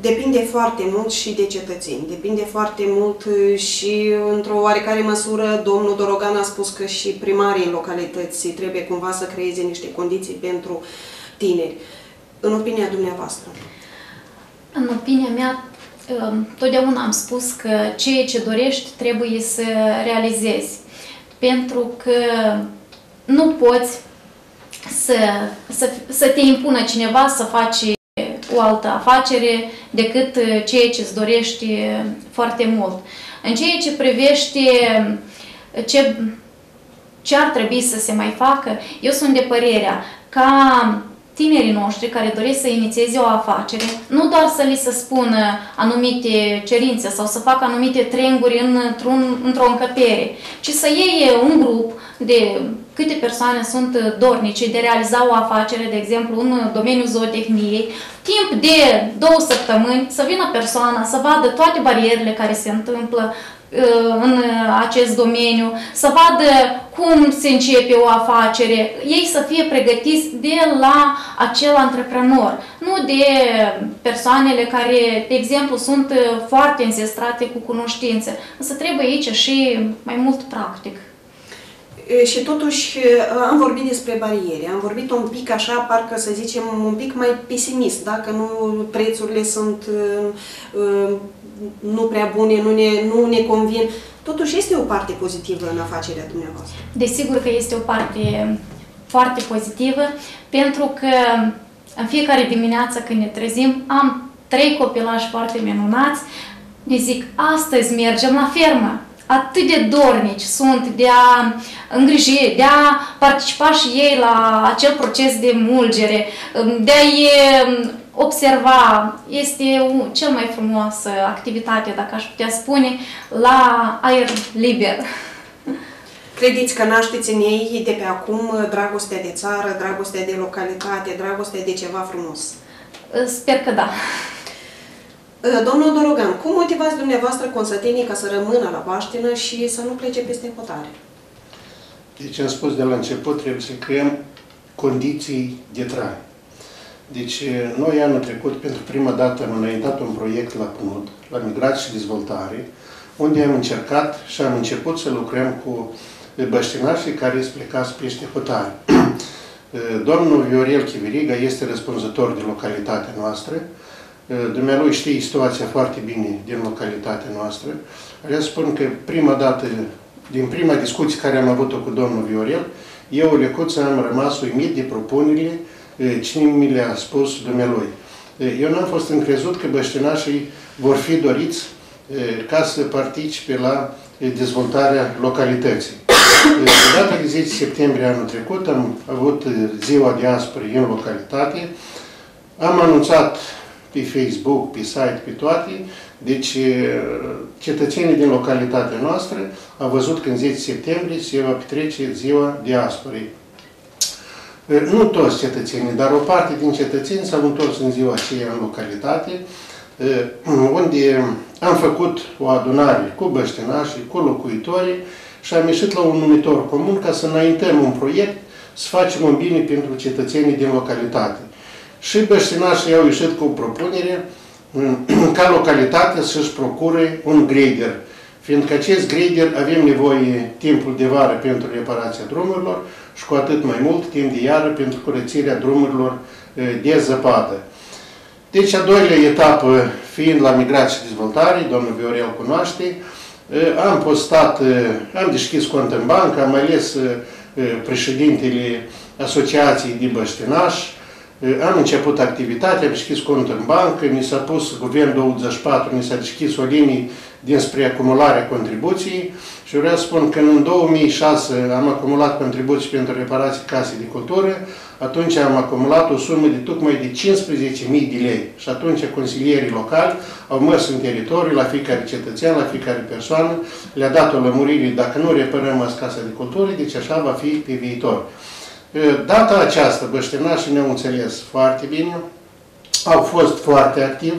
depinde foarte mult și de cetățeni, depinde foarte mult și, într-o oarecare măsură, domnul Dorogan a spus că și primarii în localități trebuie cumva să creeze niște condiții pentru tineri. În opinia dumneavoastră? În opinia mea, totdeauna am spus că ceea ce dorești trebuie să realizezi, pentru că nu poți să te impună cineva să faci o altă afacere decât ceea ce îți dorești foarte mult. În ceea ce privește ce ar trebui să se mai facă, eu sunt de părerea ca tinerii noștri care doresc să inițieze o afacere, nu doar să li se spună anumite cerințe sau să facă anumite trenguri într-o încăpere, ci să iei un grup de câte persoane sunt dornice de realiza o afacere, de exemplu în domeniul zootehniei, timp de 2 săptămâni să vină persoana, să vadă toate barierele care se întâmplă în acest domeniu, să vadă cum se începe o afacere, ei să fie pregătiți de la acel antreprenor, nu de persoanele care, de exemplu, sunt foarte înzestrate cu cunoștințe, însă trebuie aici și mai mult practic. Și totuși am vorbit despre bariere, am vorbit un pic așa, parcă să zicem un pic mai pesimist, dacă nu prețurile sunt nu prea bune, nu ne convin. Totuși este o parte pozitivă în afacerea dumneavoastră. Desigur că este o parte foarte pozitivă, pentru că în fiecare dimineață când ne trezim, am 3 copilași foarte minunați, ne zic, astăzi mergem la fermă. Atât de dornici sunt de a îngriji, de a participa și ei la acel proces de mulgere, de a-i observa. Este cel mai frumoasă activitate, dacă aș putea spune, la aer liber. Credeți că nașteți în ei de pe acum dragostea de țară, dragostea de localitate, dragostea de ceva frumos? Sper că da. Domnul Dorogan, cum motivați dumneavoastră consătenii ca să rămână la baștină și să nu plece peste hotare? Deci am spus de la început, trebuie să creăm condiții de trai. Deci noi anul trecut, pentru prima dată, am înaintat un proiect la PNUD, la Migrație și Dezvoltare, unde am încercat și am început să lucrăm cu băștinașii care îți plecați peste hotare. Domnul Viorel Chiviriga este răspunzător de localitatea noastră. Dumnealui știe situația foarte bine din localitatea noastră. Vreau să spun că prima dată, din prima discuție care am avut-o cu domnul Viorel, eu, Lecuță, am rămas uimit de propunerile cine mi le-a spus dumnealui. Eu n-am fost încrezut că băștinașii vor fi doriți ca să participe la dezvoltarea localității. Pe data de 10 septembrie anul trecut am avut ziua diasporei în localitate. Am anunțat pe Facebook, pe site, pe toate. Deci, cetățenii din localitatea noastră au văzut că în 10 septembrie se va petrece ziua diasporei. Nu toți cetățenii, dar o parte din cetățeni s-au întors în ziua aceea în localitate, unde am făcut o adunare cu băștinașii, cu locuitorii și am ieșit la un numitor comun ca să înaintăm un proiect, să facem un bine pentru cetățenii din localitate. Și băștinașii au ieșit cu o propunere ca localitate să-și procure un grader, fiindcă acest grader avem nevoie timpul de vară pentru reparația drumurilor și cu atât mai mult timp de iară pentru curățirea drumurilor de zăpadă. Deci, a doilea etapă, fiind la migrație și dezvoltare, domnul Viorel cunoaște, am deschis cont în bancă, am ales președintele Asociației de Băștinași, am început activitatea, am deschis cont în bancă, ni s-a pus Guvern 24, ni s-a deschis o linie dinspre acumularea contribuției și vreau să spun că în 2006 am acumulat contribuții pentru reparații case de cultură, atunci am acumulat o sumă de tocmai de 15.000 de lei și atunci consilierii locali au mers în teritoriu la fiecare cetățean, la fiecare persoană, le-a dat o lămurire, dacă nu reparăm azi casa de cultură, deci așa va fi pe viitor. Data aceasta, băștinașii ne-au înțeles foarte bine, au fost foarte activi.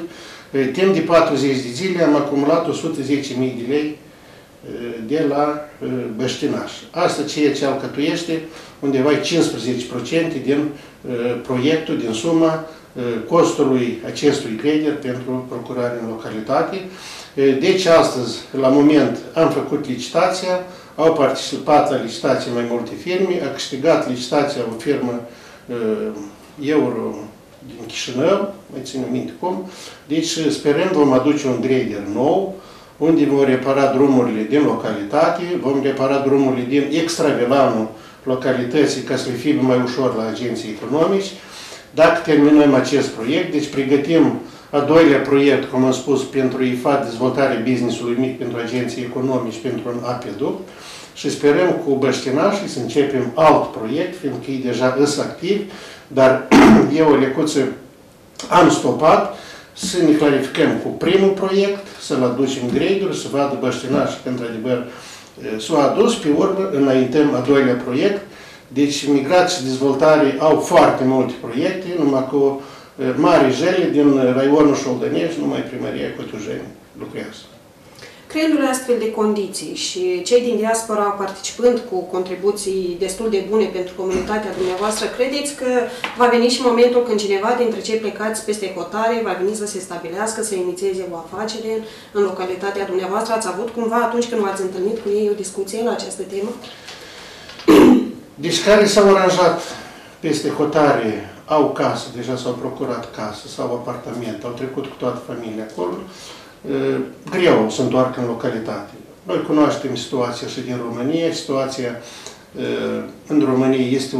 Timp de 40 de zile am acumulat 110.000 de lei de la băștinași. Asta ceea ce alcătuiește undeva 15% din proiectul, din suma costului acestui grader pentru procurare în localitate. Deci astăzi, la moment, am făcut licitația, au participat la licitație mai multe firme, a câștigat licitația o firmă Euro din Chișinău, mai țin minte cum. Deci sperăm vom aduce un grader nou, unde vom repara drumurile din localitate, vom repara drumurile din extravelanul localității ca să le fie mai ușor la agenții economici. Dacă terminăm acest proiect, deci pregătim a doilea proiect, cum am spus, pentru IFAD, dezvoltarea business-ului mic pentru agenții economici, pentru un apeduct și sperăm cu băștinașii să începem alt proiect, fiindcă ei deja sunt activi, dar eu o lecuță am stopat să ne clarificăm cu primul proiect, să-l aducem grader, să vadă băștinașii că într-adevăr s-au adus, pe urmă înaintăm a doilea proiect. Deci migrație și dezvoltare au foarte multe proiecte, numai cu mari jele din raionul Șoldănești, numai primăria Cotiujeni lucrează. Creându-le astfel de condiții și cei din diaspora participând cu contribuții destul de bune pentru comunitatea dumneavoastră, credeți că va veni și momentul când cineva dintre cei plecați peste hotare va veni să se stabilească, să inițieze o afacere în localitatea dumneavoastră? Ați avut cumva, atunci când v-ați întâlnit cu ei, o discuție la această temă? Deci care s-au aranjat peste hotare, au casă, deja s-au procurat casă sau apartament, au trecut cu toată familia acolo, greu să întoarcă în localitate. Noi cunoaștem situația și din România, situația în România este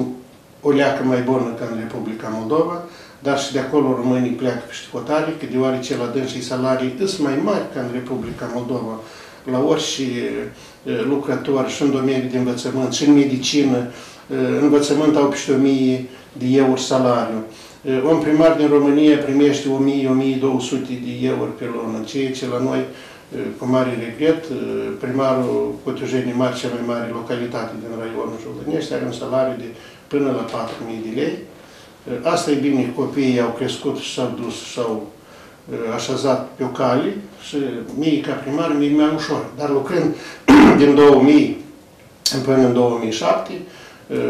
o leacă mai bună ca în Republica Moldova, dar și de acolo românii pleacă peste hotare, că deoarece la dânsii salarii sunt mai mari ca în Republica Moldova, la orice lucrători și în domeniul de învățământ, și în medicină, învățământ au peste 1000 de euro salariu. Un primar din România primește 1000-1200 de euro pe lună, ceea ce la noi, cu mare regret, primarul Cotiujeni Mari, cea mai mare localitate din raionul Șoldănești, are un salariu de până la 4000 de lei. Asta e bine, copiii au crescut și s-au dus, s-au așezat pe o cale și mie ca primar mi-e mai ușor. Dar lucrând din 2000 până în 2007,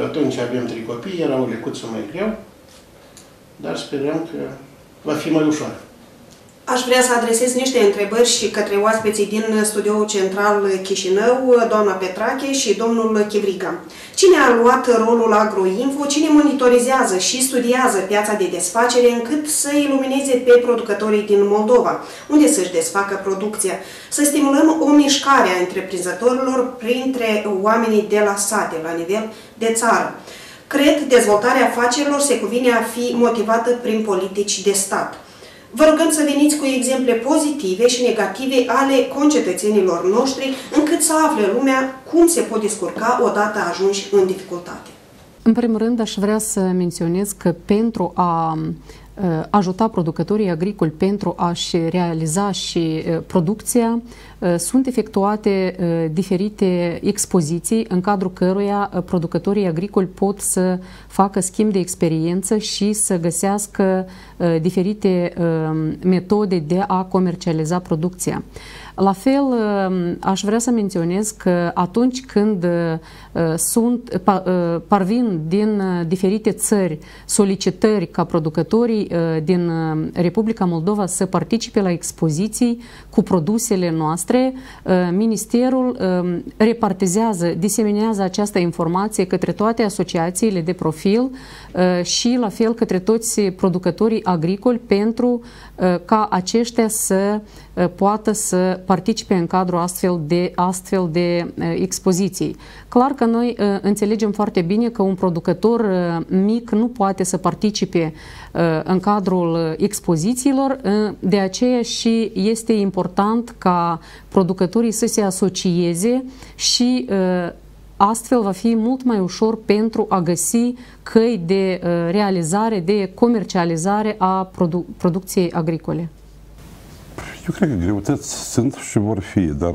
atunci avem 3 copii, era o lecuță mai greu, dar sperăm că va fi mai ușor. Aș vrea să adresez niște întrebări și către oaspeții din studioul central Chișinău, doamna Petrache și domnul Chivriga. Cine a luat rolul Agroinfo, cine monitorizează și studiază piața de desfacere încât să ilumineze pe producătorii din Moldova, unde să-și desfacă producția, să stimulăm o mișcare a întreprinzătorilor printre oamenii de la sate, la nivel de țară. Cred, dezvoltarea afacerilor se cuvine a fi motivată prin politici de stat. Vă rugăm să veniți cu exemple pozitive și negative ale concetățenilor noștri, încât să afle lumea cum se pot descurca odată ajunși în dificultate. În primul rând, aș vrea să menționez că pentru a ajuta producătorii agricoli pentru a-și realiza și producția, sunt efectuate diferite expoziții în cadrul căruia producătorii agricoli pot să facă schimb de experiență și să găsească diferite metode de a comercializa producția. La fel, aș vrea să menționez că atunci când parvin din diferite țări solicitări ca producătorii din Republica Moldova să participe la expoziții cu produsele noastre, Ministerul repartizează, diseminează această informație către toate asociațiile de profil și la fel către toți producătorii agricoli pentru ca aceștia să poată să participe în cadrul astfel de expoziții. Clar că noi înțelegem foarte bine că un producător mic nu poate să participe în cadrul expozițiilor, de aceea și este important ca producătorii să se asocieze și astfel va fi mult mai ușor pentru a găsi căi de realizare, de comercializare a producției agricole. Eu cred că greutăți sunt și vor fi, dar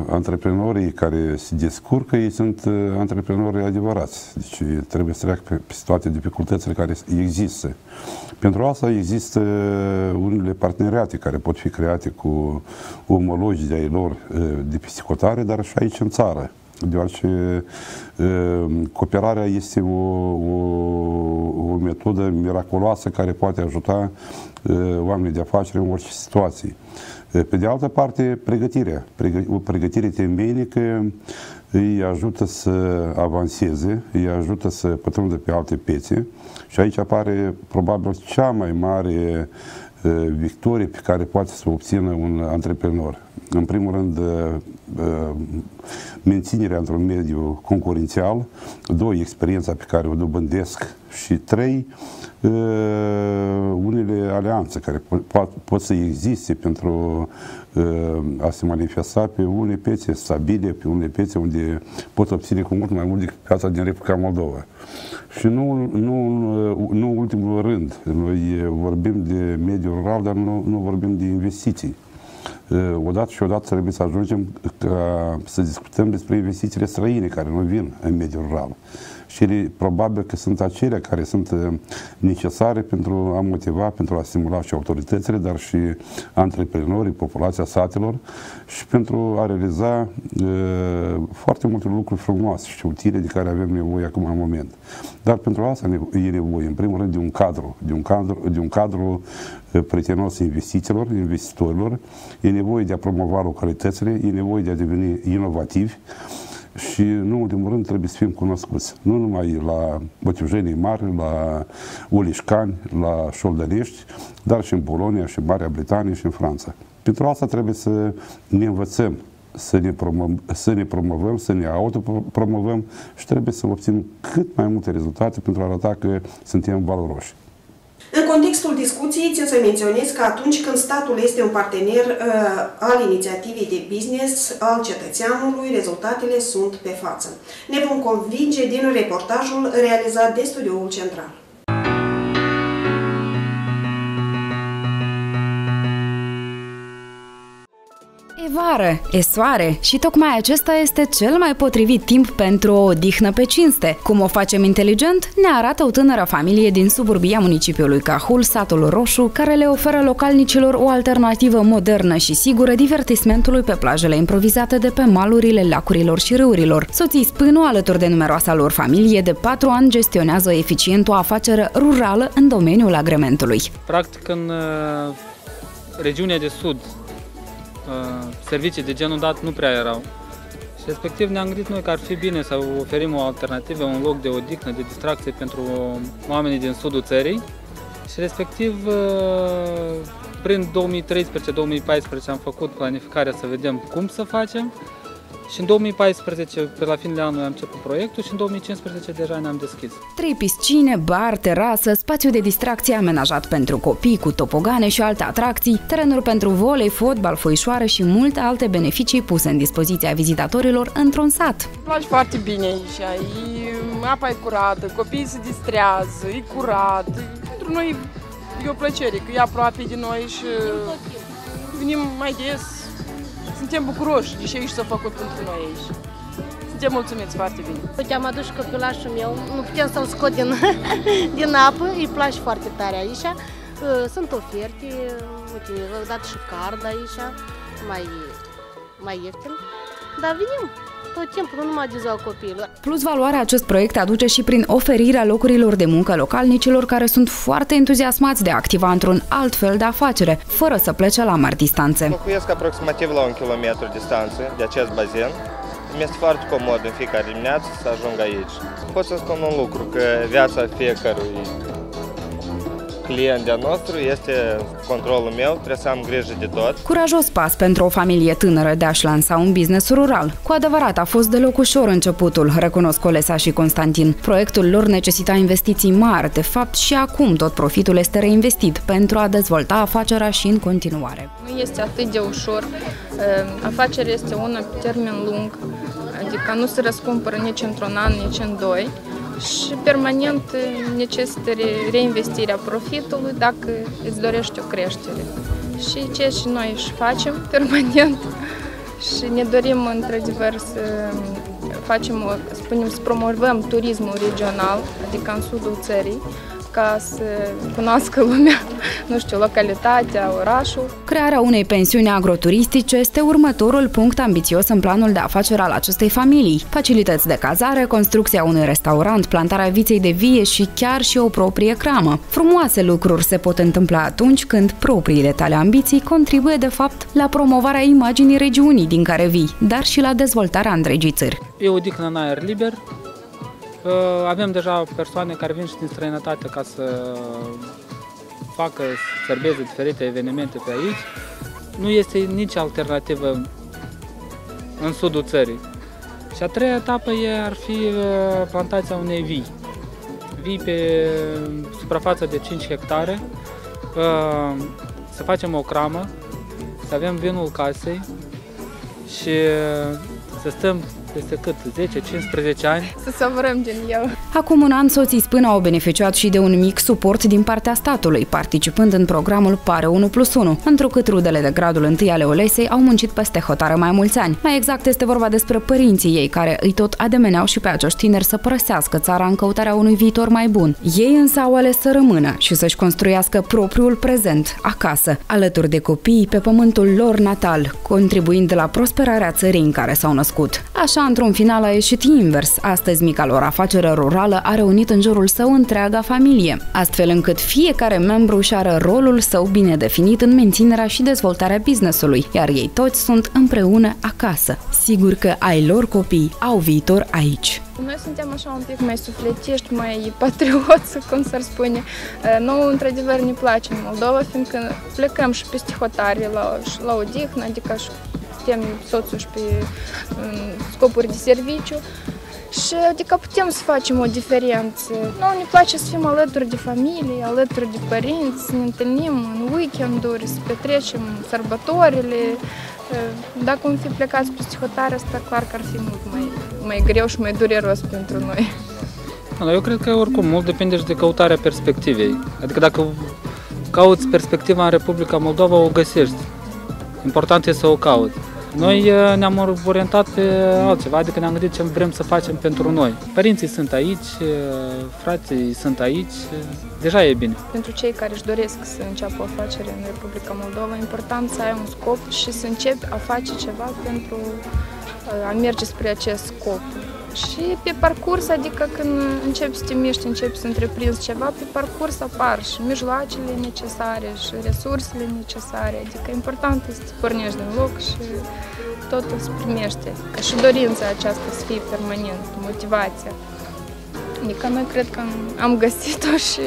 antreprenorii care se descurcă, ei sunt antreprenori adevărați. Deci trebuie să treacă pe toate dificultățile care există. Pentru asta există unele parteneriate care pot fi create cu omologi de ai lor de piscotare, dar și aici în țară. Deoarece cooperarea este o metodă miraculoasă care poate ajuta oamenii de afaceri în orice situație. Pe de altă parte, pregătirea. O pregătire temeinică îi ajută să avanseze, îi ajută să pătrundă pe alte piețe și aici apare probabil cea mai mare victorie pe care poate să o obțină un antreprenor. În primul rând, menținerea într-un mediu concurențial, 2, experiența pe care o dobândesc și 3, unele alianțe care pot să existe pentru a se manifesta pe unele piețe stabile, pe unele piețe unde pot obține cu mult mai mult decât piața din Republica Moldova. Și nu ultimul rând, noi vorbim de mediul rural, dar nu vorbim de investiții. Odată și odată trebuie să ajungem să discutăm despre investițiile străine care nu vin în mediul rural. Și ele, probabil că sunt acelea care sunt necesare pentru a motiva, pentru a stimula și autoritățile, dar și antreprenorii, populația satelor și pentru a realiza foarte multe lucruri frumoase și utile de care avem nevoie acum în moment. Dar pentru asta e nevoie, în primul rând, de un cadru prietenos investitorilor, e nevoie de a promova localitățile, e nevoie de a deveni inovativi și, nu în ultimul rând, trebuie să fim cunoscuți. Nu numai la Bătiujenii Mari, la Ulișcani, la Șoldănești, dar și în Polonia, și în Marea Britanie, și în Franța. Pentru asta trebuie să ne învățăm, să ne promovăm, să ne autopromovăm și trebuie să obținem cât mai multe rezultate pentru a arăta că suntem valoroși. În contextul discuției, țin să menționez că atunci când statul este un partener al inițiativei de business al cetățeanului, rezultatele sunt pe față. Ne vom convinge din reportajul realizat de Studioul Central. E vară, e soare și tocmai acesta este cel mai potrivit timp pentru o odihnă pe cinste. Cum o facem inteligent, ne arată o tânără familie din suburbia municipiului Cahul, satul Roșu, care le oferă localnicilor o alternativă modernă și sigură divertismentului pe plajele improvizate de pe malurile lacurilor și râurilor. Soții Spânu, alături de numeroasa lor familie, de 4 ani gestionează eficient o afacere rurală în domeniul agrementului. Practic, în regiunea de sud, servicii de genul dat nu prea erau. Și respectiv ne-am gândit noi că ar fi bine să oferim o alternativă, un loc de odihnă, de distracție pentru oamenii din sudul țării. Și respectiv prin 2013-2014 am făcut planificarea să vedem cum să facem. Și în 2014, pe la finele anului, am început proiectul și în 2015 deja ne-am deschis. 3 piscine, bar, terasă, spațiu de distracție amenajat pentru copii cu topogane și alte atracții, terenuri pentru volei, fotbal, foișoară și multe alte beneficii puse în dispoziția vizitatorilor într-un sat. Îmi place foarte bine aici, apa e curată, copiii se distrează, e curat. Pentru noi e o plăcere, că e aproape de noi și venim mai des. Suntem bucuroși de ce aici s-a făcut pentru noi aici. Suntem mulțumiți foarte bine. Uite, am adus copilașul meu, nu putem să-l scot din apă, îi place foarte tare aici. Sunt oferte, uite, v-am dat și card aici, mai mai ieftin, dar venim tot timpul, nu numai de ziua copiilor. Plus valoarea acest proiect aduce și prin oferirea locurilor de muncă localnicilor care sunt foarte entuziasmați de a activa într-un alt fel de afacere, fără să plece la mari distanțe. Locuiesc aproximativ la 1 kilometru distanță de acest bazin. Mi-este foarte comod în fiecare dimineață să ajung aici. Pot să spun un lucru, că viața fiecărui client de-a nostru este controlul meu, trebuie să am grijă de tot. Curajos pas pentru o familie tânără de a-și lansa un business rural. Cu adevărat a fost deloc ușor începutul, recunosc Olesa și Constantin. Proiectul lor necesita investiții mari, de fapt și acum tot profitul este reinvestit pentru a dezvolta afacerea și în continuare. Nu este atât de ușor, afacerea este una pe termen lung, adică nu se răscumpără nici într-un an, nici în 2. Și permanent necesită reinvestirea profitului dacă îți dorești o creștere. Și ceea ce noi își facem permanent și ne dorim într-adevăr să facem, să promovăm turismul regional, adică în sudul țării, ca să cunoască lumea, nu știu, localitatea, orașul. Crearea unei pensiuni agroturistice este următorul punct ambițios în planul de afaceri al acestei familii. Facilități de cazare, construcția unui restaurant, plantarea viței de vie și chiar și o proprie cramă. Frumoase lucruri se pot întâmpla atunci când propriile tale ambiții contribuie de fapt la promovarea imaginii regiunii din care vii, dar și la dezvoltarea întregii țări. E o odihnă în aer liber. Avem deja persoane care vin și din străinătate ca să facă, sărbeze diferite evenimente pe aici. Nu este nici alternativă în sudul țării. Și a treia etapă ar fi plantația unei vii. Vii pe suprafață de 5 hectare, să facem o cramă, să avem vinul casei și să stăm peste cât? 10-15 ani? Să savurăm din el. Acum un an, soții Spân au beneficiat și de un mic suport din partea statului, participând în programul Pare 1+1, întrucât rudele de gradul 1 ale Olesei au muncit peste hotare mai mulți ani. Mai exact este vorba despre părinții ei, care îi tot ademeneau și pe acești tineri să părăsească țara în căutarea unui viitor mai bun. Ei însă au ales să rămână și să-și construiască propriul prezent, acasă, alături de copiii pe pământul lor natal, contribuind la prosperarea țării în care s-au născut. Așa, într-un final, a ieșit invers. Astăzi, mica lor afacere rurală a reunit în jurul său întreaga familie, astfel încât fiecare membru își are rolul său bine definit în menținerea și dezvoltarea business-ului, iar ei toți sunt împreună acasă. Sigur că ai lor copii au viitor aici. Noi suntem așa un pic mai sufletiști, mai patrioți, cum s-ar spune. Nouă, într-adevăr, ne place în Moldova, fiindcă plecăm și peste hotare la odihnă, adică și putem soțul și pe scopuri de serviciu și adică putem să facem o diferență. Noi ne place să fim alături de familie, alături de părinți, să ne întâlnim în weekenduri, să petrecem sărbătorile. Dacă am fi plecați peste hotare, asta clar că ar fi mult mai greu și mai dureros pentru noi. Eu cred că oricum mult depinde și de căutarea perspectivei. Adică dacă cauți perspectiva în Republica Moldova, o găsești. Important e să o cauți. Noi ne-am orientat pe altceva, adică ne-am gândit ce vrem să facem pentru noi. Părinții sunt aici, frații sunt aici, deja e bine. Pentru cei care își doresc să înceapă o afacere în Republica Moldova, e important să ai un scop și să începi a face ceva pentru a merge spre acest scop. Și pe parcurs, adică când începi să te miști, începi să întreprinzi ceva, pe parcurs apar și mijloacele necesare și resursele necesare. Adică important este să pornești din loc și totul se primește. Ca și dorința aceasta să fie permanent, motivația. Adică noi cred că am găsit-o și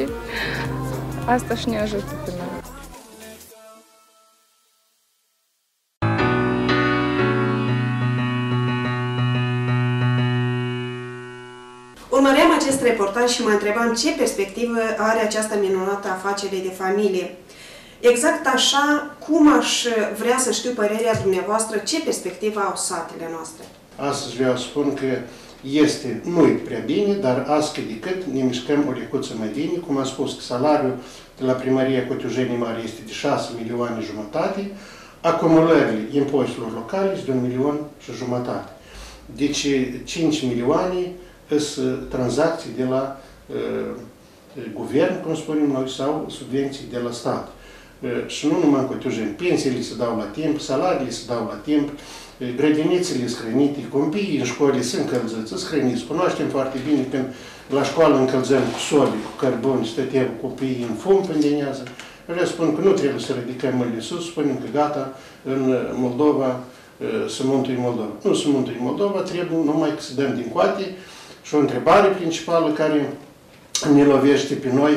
asta și ne ajută pe noi. Urmăream acest reportaj și mă întrebam ce perspectivă are această minunată afacere de familie. Exact așa cum aș vrea să știu părerea dumneavoastră, ce perspectivă au satele noastre. Astăzi vreau să spun că nu-i prea bine, dar azi cât de cât ne mișcăm o lecuță mai bine. Cum am spus, că salariul de la Primăria Cotiujenii Mari este de 6,5 milioane, acumulările impozitelor locale sunt de 1,5 milioane. Deci 5 milioane sunt tranzacții de la guvern, cum spunem noi, sau subvenții de la stat. și nu numai în Cotiujeni, pensiile se dau la timp, salariile se dau la timp, grădinițele sunt hrănite, copiii în școli sunt încălziți, sunt hrăniți. Cunoaștem foarte bine când la școală încălzăm cu soli, cu cărbuni, stăteam copiii în fum pândenează. Vreau să spun că nu trebuie să ridicăm mâinile sus, spunem că gata, în Moldova să mântui Moldova. Nu să mântui Moldova, trebuie numai să dăm din coate. Și o întrebare principală care ne lovește pe noi,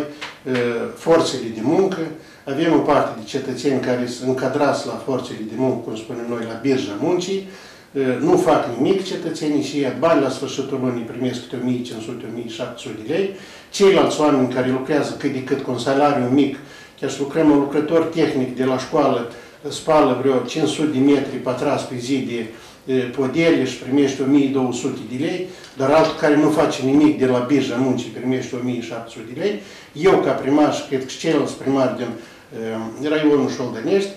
forțele de muncă. Avem o parte de cetățeni care sunt încadrați la forțele de muncă, cum spunem noi, la birja muncii, nu fac nimic cetățenii și ia bani la sfârșitul lunii, primesc câte 1500-1700 de lei. Ceilalți oameni care lucrează cât de cât cu un salariu mic, chiar să lucrăm un lucrător tehnic de la școală, spală vreo 500 de metri pătrați pe zi de podele și primește 1200 de lei, dar altul care nu face nimic de la birja muncii primește 1700 de lei. Eu, ca primar, și cred că și ceilalți primari din raionul Șoldănești,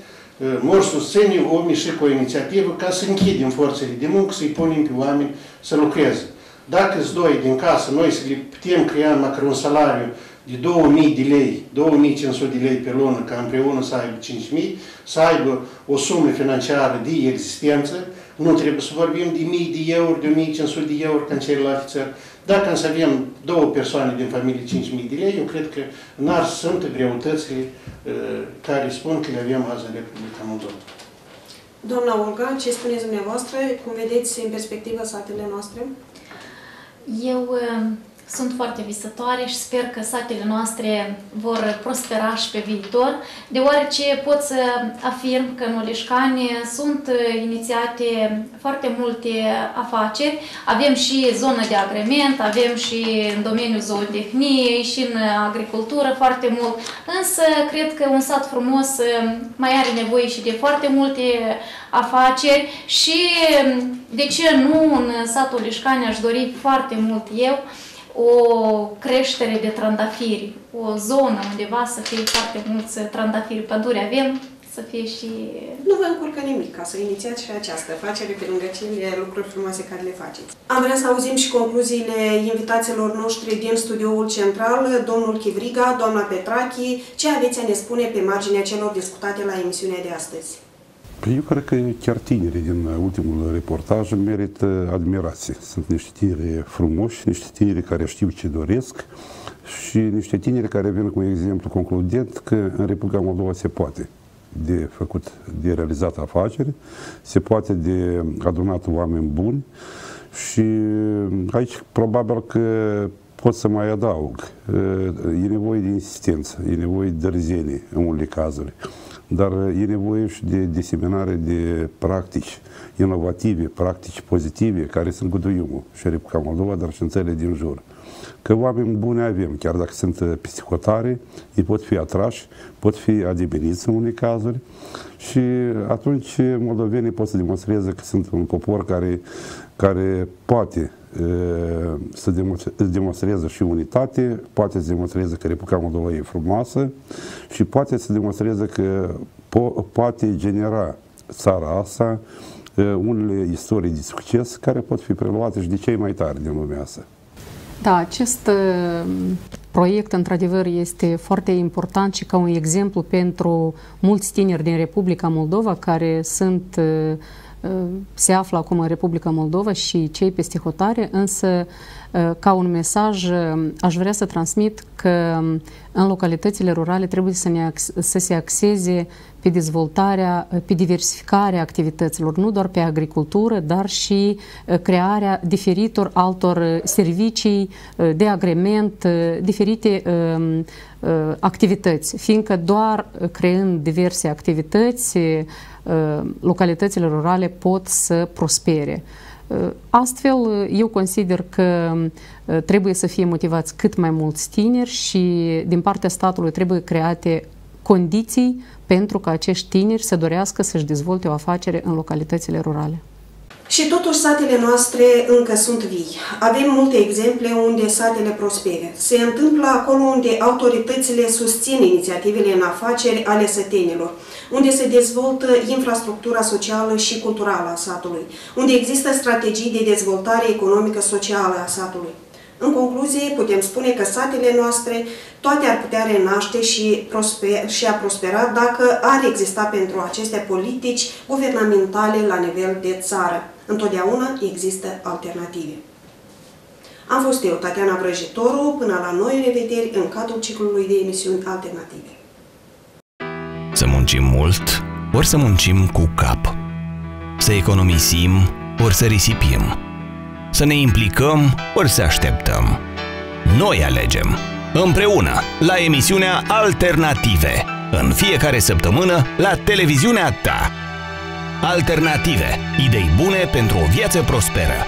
mor susține o mișcă, o inițiativă ca să închidem forțele de muncă, să-i punem pe oameni să lucreze. Dacă-s doi din casă, noi să le putem crea măcar un salariu de 2000 de lei, 2500 de lei pe lună, ca împreună să aibă 5000, să aibă o sumă financiară de existență, nu trebuie să vorbim de 1000 de euro, de 1500 de euro ca în celelalte țări. Dacă însă avem două persoane din familie 5000 de lei, eu cred că n-ar sunt greutățile care spun că le avem azi în Republica Moldova. Doamna Olga, ce spuneți dumneavoastră? Cum vedeți în perspectivă satele noastre? Eu sunt foarte visătoare și sper că satele noastre vor prospera și pe viitor, deoarece pot să afirm că în Oleșcani sunt inițiate foarte multe afaceri. Avem și zonă de agrement, avem și în domeniul zootehniei și în agricultură foarte mult, însă cred că un sat frumos mai are nevoie și de foarte multe afaceri și de ce nu în satul Oleșcani aș dori foarte mult eu o creștere de trandafiri, o zonă undeva să fie foarte mulți trandafiri, pădure avem, să fie și... Nu vă încurcă nimic ca să inițiați și această afacere pe lângă cele lucruri frumoase care le faceți. Am vrea să auzim și concluziile invitaților noștri din studioul central, domnul Chivriga, doamna Petrachi. Ce aveți a ne spune pe marginea celor discutate la emisiunea de astăzi? Eu cred că chiar tinerii din ultimul reportaj merită admirație. Sunt niște tineri frumoși, niște tineri care știu ce doresc și niște tineri care vin cu un exemplu concludent că în Republica Moldova se poate de făcut, de realizat afaceri, se poate de adunat oameni buni și aici probabil că pot să mai adaug. E nevoie de insistență, e nevoie de dârzenie în unele cazuri. Dar e nevoie și de diseminare de practici inovative, practici pozitive, care sunt guduiumul și în Republica Moldova, dar și în țările din jur. Că oameni buni avem, chiar dacă sunt peste hotare, ei pot fi atrași, pot fi adeveniți în unele cazuri și atunci moldovenii pot să demonstreze că sunt un popor care poate să demonstreze și unitate, poate să demonstreze că Republica Moldova e frumoasă și poate să demonstreze că poate genera țara asta unele istorii de succes care pot fi preluate și de cei mai tari din lumea asta. Da, acest proiect, într-adevăr, este foarte important și ca un exemplu pentru mulți tineri din Republica Moldova care se află acum în Republica Moldova și cei peste hotare, însă ca un mesaj aș vrea să transmit că în localitățile rurale trebuie să se axeze pe dezvoltarea, pe diversificarea activităților, nu doar pe agricultură, dar și crearea diferitor altor servicii de agrement, diferite activități, fiindcă doar creând diverse activități, localitățile rurale pot să prospere. Astfel, eu consider că trebuie să fie motivați cât mai mulți tineri și din partea statului trebuie create condiții pentru ca acești tineri să dorească să-și dezvolte o afacere în localitățile rurale. Și totuși satele noastre încă sunt vii. Avem multe exemple unde satele prospere. Se întâmplă acolo unde autoritățile susțin inițiativele în afaceri ale sătenilor, unde se dezvoltă infrastructura socială și culturală a satului, unde există strategii de dezvoltare economică socială a satului. În concluzie, putem spune că satele noastre toate ar putea renaște și a prospera dacă ar exista pentru aceste politici guvernamentale la nivel de țară. Întotdeauna există alternative. Am fost eu, Tatiana Vrăjitoru, până la noi revederi în cadrul ciclului de emisiuni alternative. Să muncim mult, ori să muncim cu cap. Să economisim, ori să risipim. Să ne implicăm, ori să așteptăm. Noi alegem, împreună, la emisiunea Alternative, în fiecare săptămână la televiziunea ta. Alternative, idei bune pentru o viață prosperă.